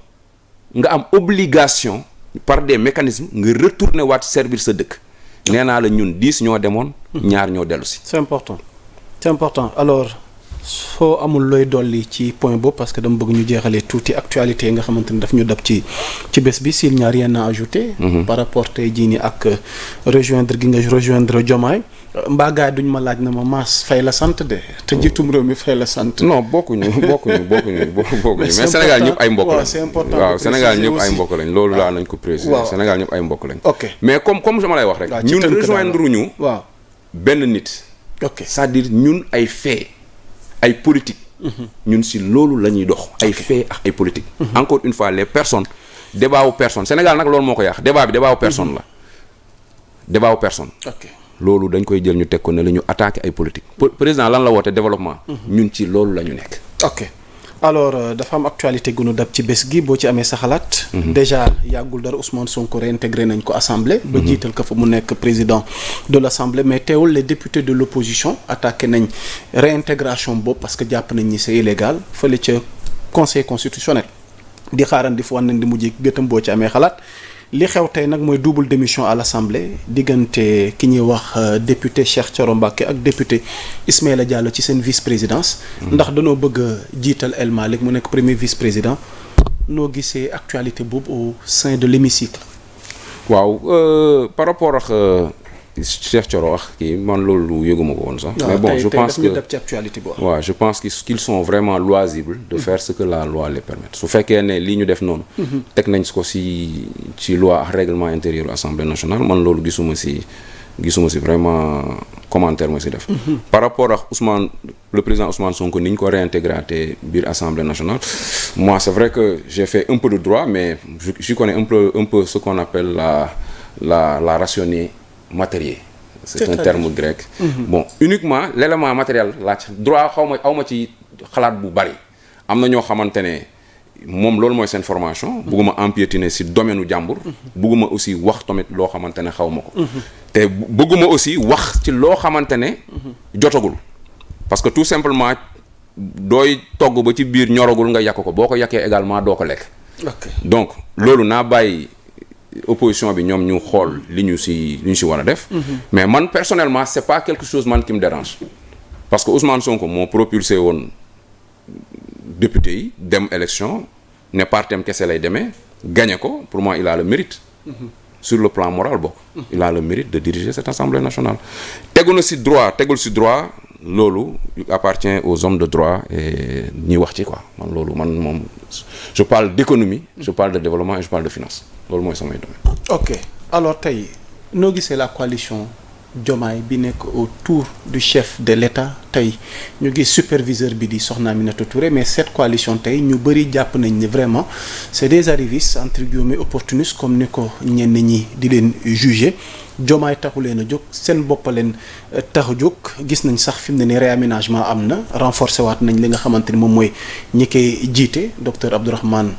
nga am obligation par des mécanismes nga retourner waat servir sa dëkk. nee naa la ñun 10 ñoo demoon. ñaar ñoo dellu si. c'est important alors soo amul looy dolli ci point boobu parce que dama bëgg ñu jeexalee tuuti actualité yi nga xamante ni daf ñu dab ci bés bi s'il n'y a rien à ajouter. par rapport tey jii nii ak rejoindre gi nga rejoindre Diomaye mbaa gars yi duñ ma laaj na ma Mass Faye la sant de te jiitum réew mi Faye la sant. non bokkuñu mais Sénégal ñëpp ay mbokk lañ. c'est important waaw Sénégal ñëpp ay mbokk lañ loolu laa nañ ko préciser. waaw Sénégal ñëpp ay mbokk lañ. ok mais comme sama lay wax rek. ñun rejoindre ñu. waaw benn nit. ok c'est-à-dire ñun ay fait ay politique. ñun si loolu la ñuy dox. ay fait ak ay politique. encore une fois les personnes débat wu personne Sénégal nag loolu moo ko yàq débat bi débat wu personne la débat wu personne. ok loolu dañ koy jël ñu teg ko ne la ñu attaqué ay politique président lan la woote développement. ñun ci loolu la ñu nekk. ok alors dafa am actualité gu nu dab ci bés gi boo ci amee sa xalaat. déjà yàggul dara Ousmane Sonko réintégré nañ ko assemblée. ba jiital ko fa mu nekk président de l'assemblée mais teewul les députés de l'opposition attaqué nañ réintégration boobu parce que jàpp nañ ni c'est illégal fële ca conseil constitutionnel di xaarandi fu wan nañ di mujj gëtam boo ci amee xalaat. li xew tey nag mooy double démission à l'Assemblée diggante ki ñuy wax député Cheikh Thioro Mbacké ak député Ismaïla Diallo ci seen vice-présidence. ndax danoo bëgg a jiital El Malick mu nekk premier vice-président noo gisee actualité boobu au sein de l'hémicycle. waaw par rapport ak Cheikh Thioro wax kii man loolu yëguma ko woon sax. mais bon je pense que ci actualité boobu. waaw je pense qu'ils sont vraiment loisibles de faire ce que la loi les permet su fekkee ne lii ñu def noonu. teg nañ ko ci loi ak règlement intérieur Assemblée nationale man loolu gisuma si vraiment commentaire ma si def. par rapport ak le président Ousmane Sonko ni ñu ko réintégré biir Assemblée nationale moi c'est vrai que j'ai fait un peu de droit mais je connais un peu ce qu'on appelle la rationné matériel. C'est un terme grec. Bon uniquement l'élément matériel laaj droit aw ma ci xalaat bu bari am na ñoo xamante ne moom loolu mooy seen formation. bugguma empiétiner ci domaine u jàmbur. bugguma aussi wax tamit loo xamante ne xaw ma ko. te bëgguma aussi wax ci loo xamante ne jotagul parce que tout simplement dooy togg ba ci biir ñoragul nga yàq ko boo ko yàqee également doo ko lekk. donc loolu naa bàyyi. opposition bi ñoom ñu xool li ñu si war a def. mais man personnellement c'est pas quelque chose man qui me dérange parce que Ousmane Sonko moo propulsé woon député yi dem élection ne partem kese lay demee gagné ko pour moi il a le mérite. sur le plan moral bokk. il a le mérite de diriger cette assemblée nationale. tegul si droit loolu appartient aux hommes de droit et ñuy wax ci quoi man loolu man moom je parle d'économie je parle de développement et je parle de finance loolu mooy samay domaine. ok alors tey noo gisee la coalition Diomaye bi nekk autour du chef de l'État tey ñu gis superviseur bi di Soxna Aminata Touré mais cette coalition tey ñu bëri jàpp nañ ne vraiment c'est des arrivistes entre guillemets opportunistes comme ni ko ñenn ñi di leen juger Diomaye taxu leen a jóg seen bopp leen tax a jóg gis nañ sax fi mu ne ni réaménagement am na renforcer waat nañ li nga xamante ni moom mooy ñi koy jiite docteur Abdourahmane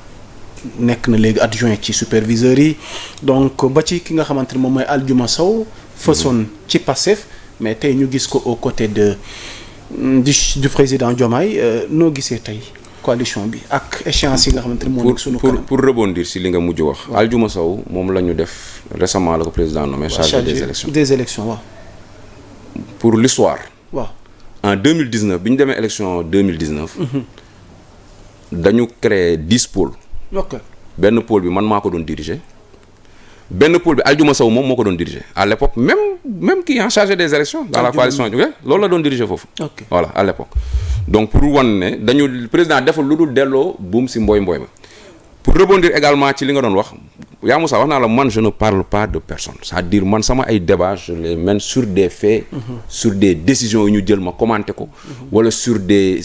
nekk na léegi adjoint ci superviseurs yi donc ba ci ki nga xamante ni moom mooy Aldiouma Sow fësoon ci Pastef mais tey ñu gis ko aux côtés du président Diomaye noo gisee tey coalition bi ak échéance yi nga xamante ni moo nekk sunu kanam pour rebondir si li nga mujj wax. Aldiouma Sow moom la ñu def récemment la ko président nommé chargé des élections waaw. pour l'histoire waaw en 2019 bi ñu demee élection 2019. dañu créer 10 pôles. ok benn pôle bi man maa ko doon diriger. benn pôle bi Aldiouma Sow moom moo ko doon diriger à l'époque même kii en chargé des élections dans la coalition loolu la doon diriger foofu. ok voilà à l'époque donc pour wan ne dañu président defal lu dul delloo buum si mbooy ba pour rebondir également ci li nga doon wax yaa Moussa wax naa la man je ne parle pas de personne c'est-à-dire man sama ay débat je les mène sur des faits. sur des décisions yu ñu jël ma commenter ko. wala sur des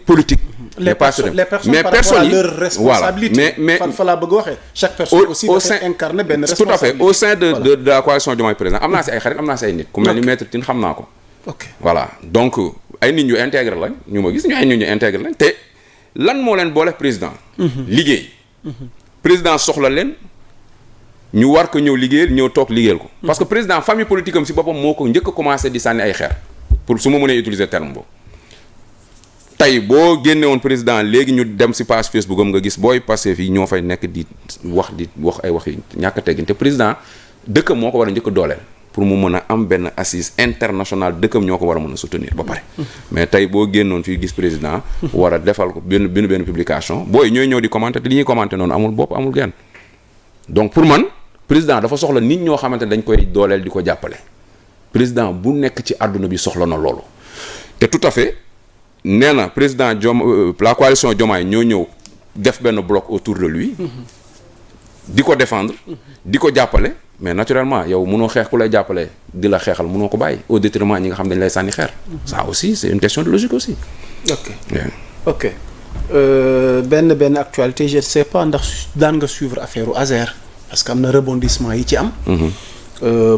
politiques. les personnes par rapport à leur responsabilité. mais fa laa bëgg waxee. chaque personne aussi dafay incarner benn responsabilité. tout à fait au sein de la coalition Diomaye Président am naa si ay xarit am naa si ay nit. ku mel ni maître Tine xam naa ko. ok voilà donc ay nit ñu intègre lañ ñu ma gis ay nit ñu intègre lañ te lan moo leen boole président. liggéey. président soxla leen ñu war ko ñëw liggéeyal ñëw toog liggéeyal ko. parce que président famille politique am si boppam moo ko njëkk a commencé di sànni ay xeer pour su ma mënee utiliser terme boobu. tey boo génne woon président léegi ñu dem si page Facebook am nga gis booy passé fii ñoo fay nekk di wax ay wax yu ñàkk a teggin te président dëkkam moo ko war a njëkk a dooleel pour mu mën a am benn assise internationale dëkkam ñoo ko war a mën a soutenir ba pare. mais tey boo génnoon fii gis président. war a defal ko benn publication booy ñooy ñëw di commenter te li ñuy commenter noonu amul bopp amul genn donc pour man président dafa soxla nit ñoo xamante ne dañ koy dooleel di ko jàppale président bu nekk ci àdduna bi soxla na loolu te tout à fait. nee na président la coalition Diomaye ñoo ñëw def benn bloc autour de lui di ko défendre di ko jàppale mais naturellement yow mënoo xeex ku lay jàppale di la xeexal mënoo ko bàyyi au détriment ñi nga xam dañ lay sànni xeer ça aussi c'est une question de logique aussi ok benn actualité je ne sais pas ndax daan nga suivre affaire u Azer parce que am na rebondissement yi ci am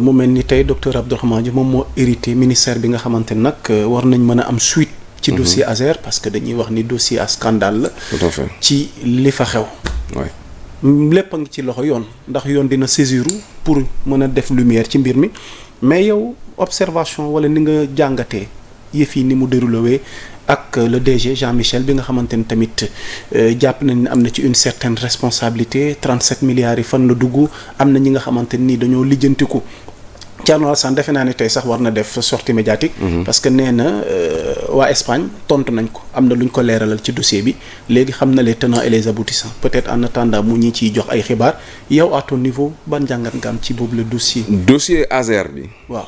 mu mel ni tey docteur Abdourahmane Diouf moom moo hérité ministère bi nga xamante ne nag war nañ mën a am suite ci dossier Azer parce que dañuy wax ni dossier à scandale la. tout à fait ci li fa xew. lépp a ngi ci loxo yoon ndax yoon dina saisiru pour mën a def lumière ci mbir mi mais yow observation wala ni nga jàngatee yëf yi ni mu déroulé ak le DG Jean-Michel bi nga xamante ni tamit jàpp nañ ne am na ci une certaine responsabilité 37 milliards yi fan la dugg am na ñi nga xamante ni dañoo lijjantiku. Thierno Alassane defe naa ne tey sax war na def sortie médiatique. parce que nee na waa Espagne tontu nañ ko am na lu ñu ko leeralal ci dossier bi léegi xam na les tenants et les aboutissants peut-être en attendant mu ñi ciy jox ay xibaar yow à ton niveau ban njàngat nga am ci boobu le dossier. dossier Azer bi. waaw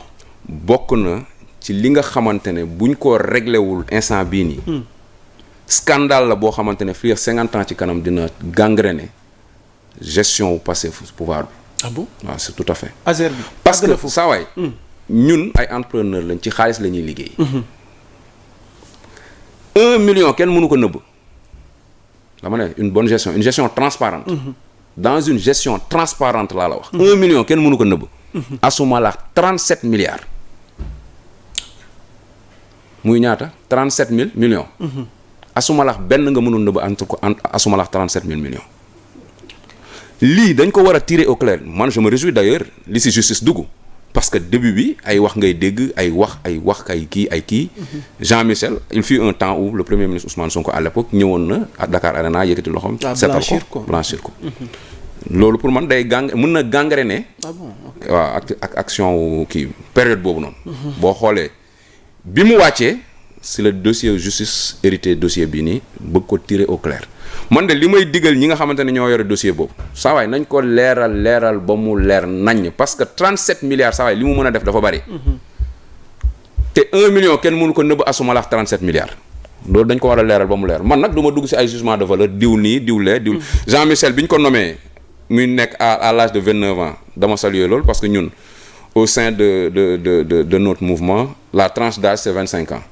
bokk na ci li nga xamante ne buñ ko réglé wul instant bii nii. scandale la boo xamante ne fii 50 ans ci kanam dina gangréner gestion wu passé pouvoir bi. ah bon waaw c'est tout à fait. Azer bi parce que saa waay ñun ay entrepreneur lañ ci xaalis la ñuy liggéey. 1 million kenn mënu ko nëbb. dama ne une bonne gestion une gestion transparente. dans une gestion transparente laa la wax. 1 million kenn mënu ko nëbb. asuma la 37 milliards. muy ñaata 37 millions. asuma la benn nga mënul nëbb asuma la 37 millions. lii dañ ko war a tirer au clair man je me réjouis d'ailleurs li ci justice dugg parce que début bi ay wax ngay dégg ay wax ay kii Jean-Michel il fut un temps où le premier ministre Ousmane Sonko à l'époque ñëwoon na à Dakar Arena yëkkati loxoom seetal ko blanchir ko loolu pour man day mën na gangréner waaw ak action wu kii période boobu noonu boo xoolee bi mu wàccee si le dossier justice hérité dossier bii nii bëgg ko tirer au clair man de li may digal ñi nga xamante ne ñoo yore dossier boobu saa waay nañ ko leeral ba mu leer naññ parce que 37 milliards saa waay li mu mën a def dafa bari. te 1 million kenn mënu ko nëbb asuma la 37 milliards. loolu dañ ko war a leeral ba mu leer man nag du ma dugg ci ay jugement de valeur diw nii diw lee diw. Jean-Michel bi ñu ko nommé muy nekk à l'âge de 29 ans dama saluer loolu parce que ñun au sein de notre mouvement la tranche d'âge c'est 25 ans.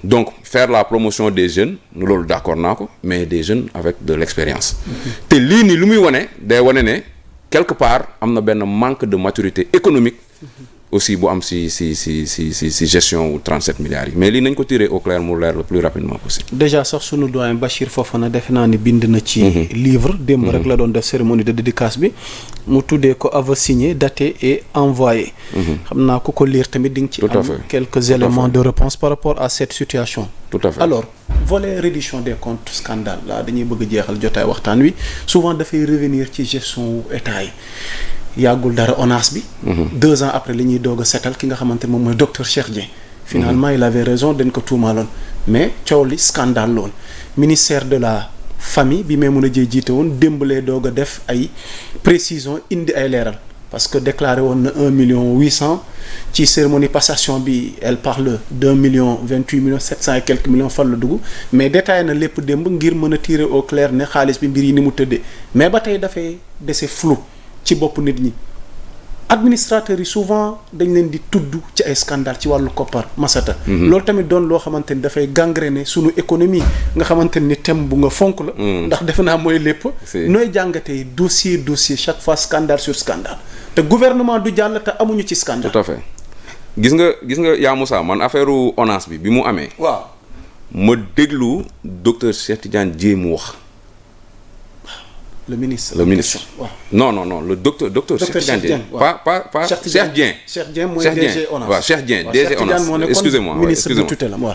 Donc faire la promotion des jeunes loolu d'accord naa ko mais des jeunes avec de l'expérience. te lii nii lu muy wane day wane ne quelque part am na benn manque de maturité économique aussi bu am si gestion wu 37 milliards yi mais lii nañ ko tirer au clair mu leer le plus rapidement possible. déjà sax sunu doyen Bachir Fofana defe naa ni bind na ci livre démb rek la doon def cérémonie de dédicace bi mu tuddee ko aveu signé daté et envoyé. xam naa ku ko lire tamit di nga ci am quelques éléments de réponse par rapport à cette situation. tout à fait alors volet reddition des comptes scandale là dañuy bëgg jeexal jotaay waxtaan wi souvent dafay revenir ci gestion wu état yi. yàggul dara ONAS bi. 2 ans après li ñuy doog a setal ki nga xamante moom mooy docteur Cheikh Dieng. finalement il avait raison dañ ko tuumaaloon mais coow li scandale loon ministère de la famille bi may mun a jëy jiite woon démbalee doog a def ay précision indi ay leeral parce que déclaré woon na 1,8 million ci cérémonie passation bi elle parle d'1,28,700,000 et quelques millions fan la dugg mais détaillé na lépp démb ngir mën a tirer au clair ne xaalis bi mbir yi ni mu tëddee mais ba tey dafay dese flou ci bopp nit ñi administrateurs yi souvent dañ leen di tudd ci ay scandale ci wàllu koppar masata loolu tamit doon loo xamante ni dafay gangréner sunu économie nga xamante ni thème bu nga fonk la ndax defe naa mooy lépp nooy jàngatee dossier chaque fois scandale sur scandale te gouvernement du jàll te amuñu ci scandale. tout à fait gis nga yaa Moussa man affaire ONAS bi mu amee waaw ma déglu docteur Cheikh Tidiane Dièye mu wax le ministre waaw non le docteur Cheikh Tidiane Dièye pas Cheikh Dieng. Cheikh Dieng mooy DG ONAS waaw Cheikh Dieng DG ONAS excusez-moi ministre de tutelle waaw.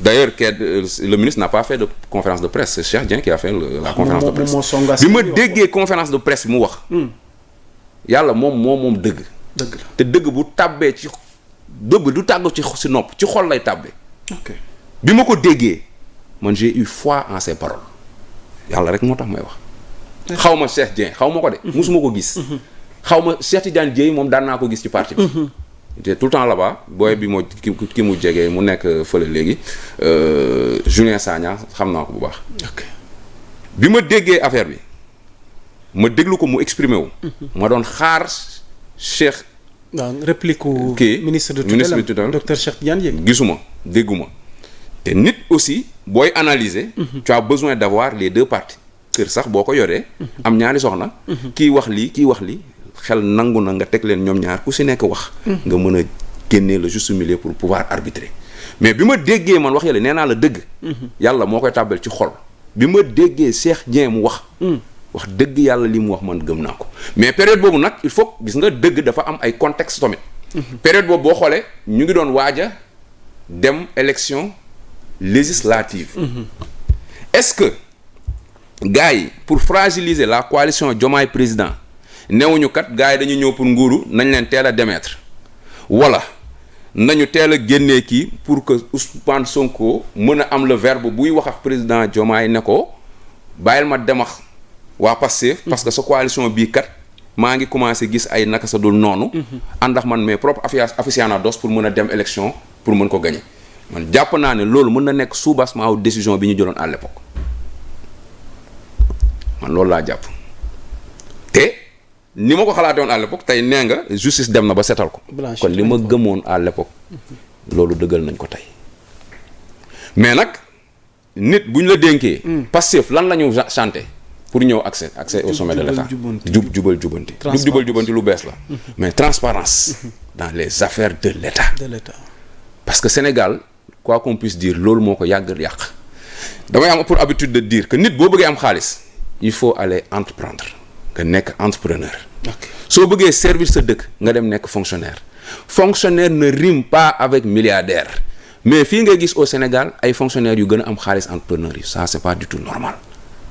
D'ailleurs le ministre n'a pas fait de conférence de presse c'est Cheikh Dieng qui a fait la conférence de presse bi ma déggee conférence de presse mu wax yàlla moom dëgg la te dëgg bu tàbbee ci dëgg du tàggu ci nopp ci xol lay tàbbee bi ma ko déggee man j'ai eu foi en ses paroles yàlla rek moo tax may wax xaw ma Cheikh Dieng xaw ma ko de musuma ko gis xaw ma Cheikh Tidiane Dièye moom daan naa ko gis ci parti bi j'étais tout le temps là-bas booy bi moo ki mu jegee mu nekk fële léegi Julien Sagna xam naa ko bu baax bi ma déggee affaire bi ma déglu ko mu exprimé wu ma doon xaar Cheikh waaw réplique ministre de tutelle docteur Cheikh Tidiane Dièye gisuma dégguma te nit aussi booy analyser tu as besoin d'avoir les deux parties kër sax boo ko yoree am ñaari soxna kii wax lii xel nangu na nga teg leen ñoom ñaar ku si nekk wax nga mën a génnee le juste milieu pour pouvoir arbitrer mais bi ma déggee man wax yàlla nee naa la dëgg yàlla moo koy tàbbal ci xol bi ma déggee Cheikh Dieng mu wax dëgg yàlla li mu wax man gëm naa ko mais période boobu nag il faut gis nga dëgg dafa am ay contexte tamit période boobu boo xoolee ñu ngi doon waaja dem élection législative est-ce que gars yi pour fragiliser la coalition Diomaye président newuñu kat gars yi dañu ñëw pour nguuru nañ leen teel a démettre wala nañu teel a génnee kii pour que Ousmane Sonko mën a am le verbe buy wax ak président Diomaye ne ko bàyyil ma demax waa Pastef parce que sa coalition bii kat maa ngi commencé gis ay naka sa dul noonu ànd ak man mes propres aficionados pour mën a dem élection pour mën ko gagner man jàpp naa ne loolu mën na nekk soubassement wu décision bi ñu jëloon à l'époque man loolu laa jàpp te ni ma ko xalaatee woon à l'époque tey nee nga justice dem na ba setal ko kon li ma gëmoon à l'époque loolu dëggal nañ ko tey mais nag nit bu ñu la dénkee Pastef lan la ñu chanté pour ñëw accès au sommet de l'État jubal jubanti lu bees la mais transparence dans les affaires de l'État parce que Sénégal quoi qu'on puisse dire loolu moo ko yàgg yàq damay am pour habitude de dire que nit boo bëggee am xaalis il faut aller entreprendre nga nekk entrepreneur soo bëggee servir sa dëkk nga dem nekk fonctionnaire ne rime pas avec milliardaire mais fii nga gis au Sénégal ay fonctionnaires yu gën a am xaalis entrepreneurs yi ça c'est pas du tout normal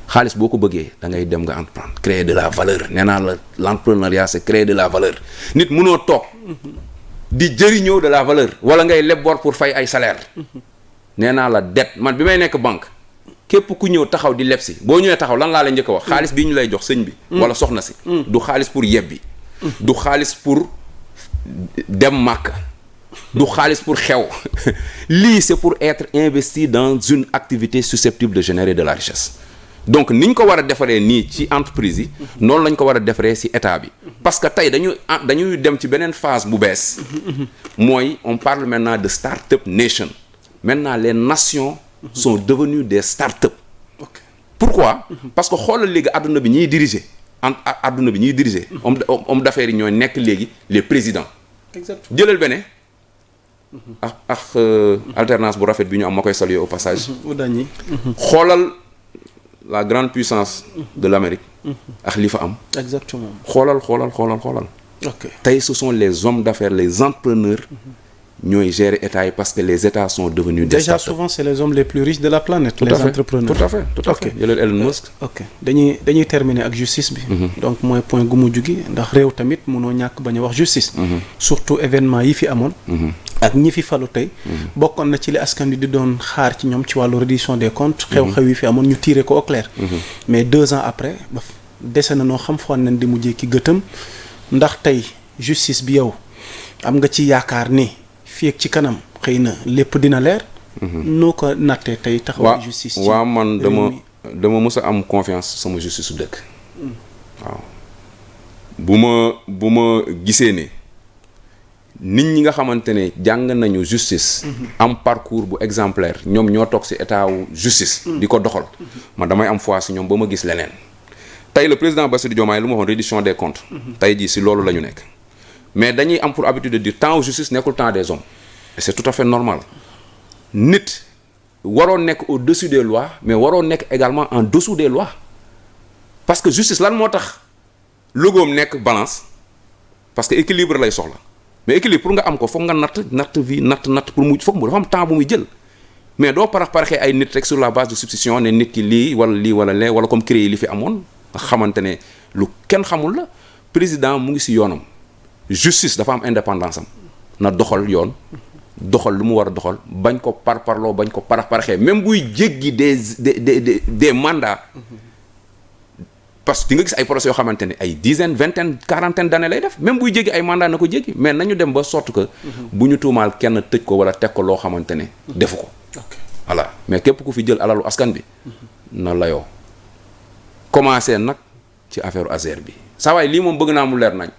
xaalis boo ko bëggee da ngay dem nga entreprendre créer de la valeur nee naa la l'entrepreneuriat c'est créer de la valeur nit mënoo toog di jëriñoo de la valeur wala ngay leb bor pour fay ay salaire nee naa la dette man bi may nekk banque képp ku ñëw taxaw di leb si boo ñëwee taxaw lan laa la njëkk a wax xaalis bii ñu lay jox sëñ bi wala soxna si du xaalis pour yebbi du xaalis pour dem màkk du xaalis pour xew lii c'est pour être investi dans une activité susceptible de générer de la richesse donc ni ñu ko war a defaree nii ci entreprise yi noonu lañ ko war a defaree ci état bi parce que tey dañuy dem ci beneen phase bu bees mooy on parle maintenant de start-up nation maintenant les nations sont devenues des start-up pourquoi parce que xoolal léegi adduna bi ñuy diriger homme d'affaires yi ñooy nekk léegi les présidents exactement jëlal Bénin ak alternance bu rafet bi ñu am ma koy saluer au passage. Oudañi. xoolal la grande puissance de l'Amérique. ak li fa am. exactement xoolal. ok tey ce sont les hommes d'affaires les entrepreneurs. ñooy gérer état yi parce que les états sont devenus des déjà souvent c'est les hommes les plus riches de la planète. tout les entrepreneurs tout à fait jëlal Elon Musk. ok dañuy terminer ak justice bi. donc mooy point gu mujj gi ndax réew tamit mënoo ñàkk bañ a wax justice. surtout événement yi fi amoon. ak ñi fi falu tey. bokkoon na ci li askan wi di doon xaar ci ñoom ci wàllu reddition des comptes. xew-xew yi fi amoon ñu tiré ko au clair. mais 2 ans après ba dese na noo xam foon nañ di mujjee ki gëtëm ndax tey justice bi yow am nga ci yaakaar ni. fii ak ci kanam xëy na lépp dina leer. noo ko nattee tey taxaw justice. waaw man dama mës a am confiance sama justice su dëkk. waaw bu ma gisee ne nit ñi nga xamante ne jàng nañu justice. am parcours bu exemplaire ñoom ñoo toog ci état wu justice. di ko doxal. man damay am foi ci ñoom ba ma gis leneen. tey le président Bassirou Diomaye lu ma waxoon reddition des comptes. tey jii ci loolu la ñu nekk. mais dañuy am pour habitude de dire temps de justice nekkul temps des hommes et c'est tout à fait normal nit waroo nekk au-dessus des lois mais waroo nekk également en dessous des lois parce que justice lan moo tax logoom nekk balance parce que équilibre lay soxla mais équilibre pour nga am ko foog nga natt vie natt pour mu foog mu dafa am temps bu muy jël mais doo paraxee ay nit rek sur la base de substitution ne nit ki lii wala lee wala comme créé li fi amoon nga xamante ne lu kenn xamul la président mu ngi ci yoonam. justice dafa am indépendance am na doxal yoon doxal lu mu war a doxal bañ ko parparloo bañ ko paraxee même buy jéggi des mandats parce que di nga gis ay procès yoo xamante ne ay dizaine vingtaine quarantaine d'années lay def même buy jéggi ay mandats na ko jéggi mais nañu dem ba sorte que bu ñu tuumaal kenn tëj ko wala teg ko loo xamante ne defu ko voilà mais képp ku fi jël alalu askan bi na layoo commencé nag ci affaire Azer bi saa waay lii moom bëgg naa mu leer nañ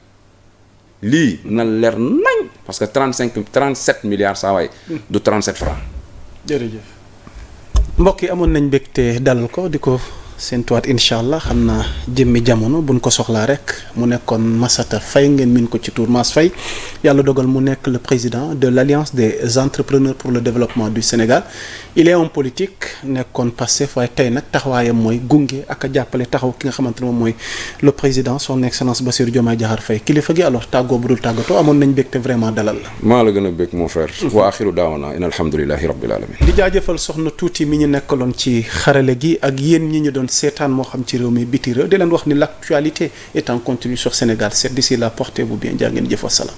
lii na leer nañ parce que 37 milliards saa waay du 37 francs. jërëjëf mbokk yi amoon nañ mbégte dalal ko di ko seentuwaat incha allah xam naa jëmmi jamono buñ ko soxlaa rek mu nekkoon Massata Faye ngeen min ko ci tur Mass Faye yàlla dogal mu nekk le président de l'Alliance des entrepreneurs pour le développement du Sénégal il est homme politique nekkoon Pastef waaye tey nag taxawaayam mooy gunge ak a jàppale taxaw ki nga xamante ne moom mooy le président son excellence Bassirou Diomaye Diakhar Faye kilifa gi alors tàggoo bu dul tàggatoo amoon nañ mbégte vraiment dalal la. maa la gën a bég mon frère. wa axiru daawana in alhamdulillahi rabbil alamin. di jaajëfal soxna tuuti mi ñu nekkaloon ci xarale gi ak yéen ñi ñu doon seetaan moo xam ci réew mi biti réew di leen wax ni l'actualité est en continu sur Sénégal 7 d'ici là portez-vous bien jaa ngeen jëf wa salaam.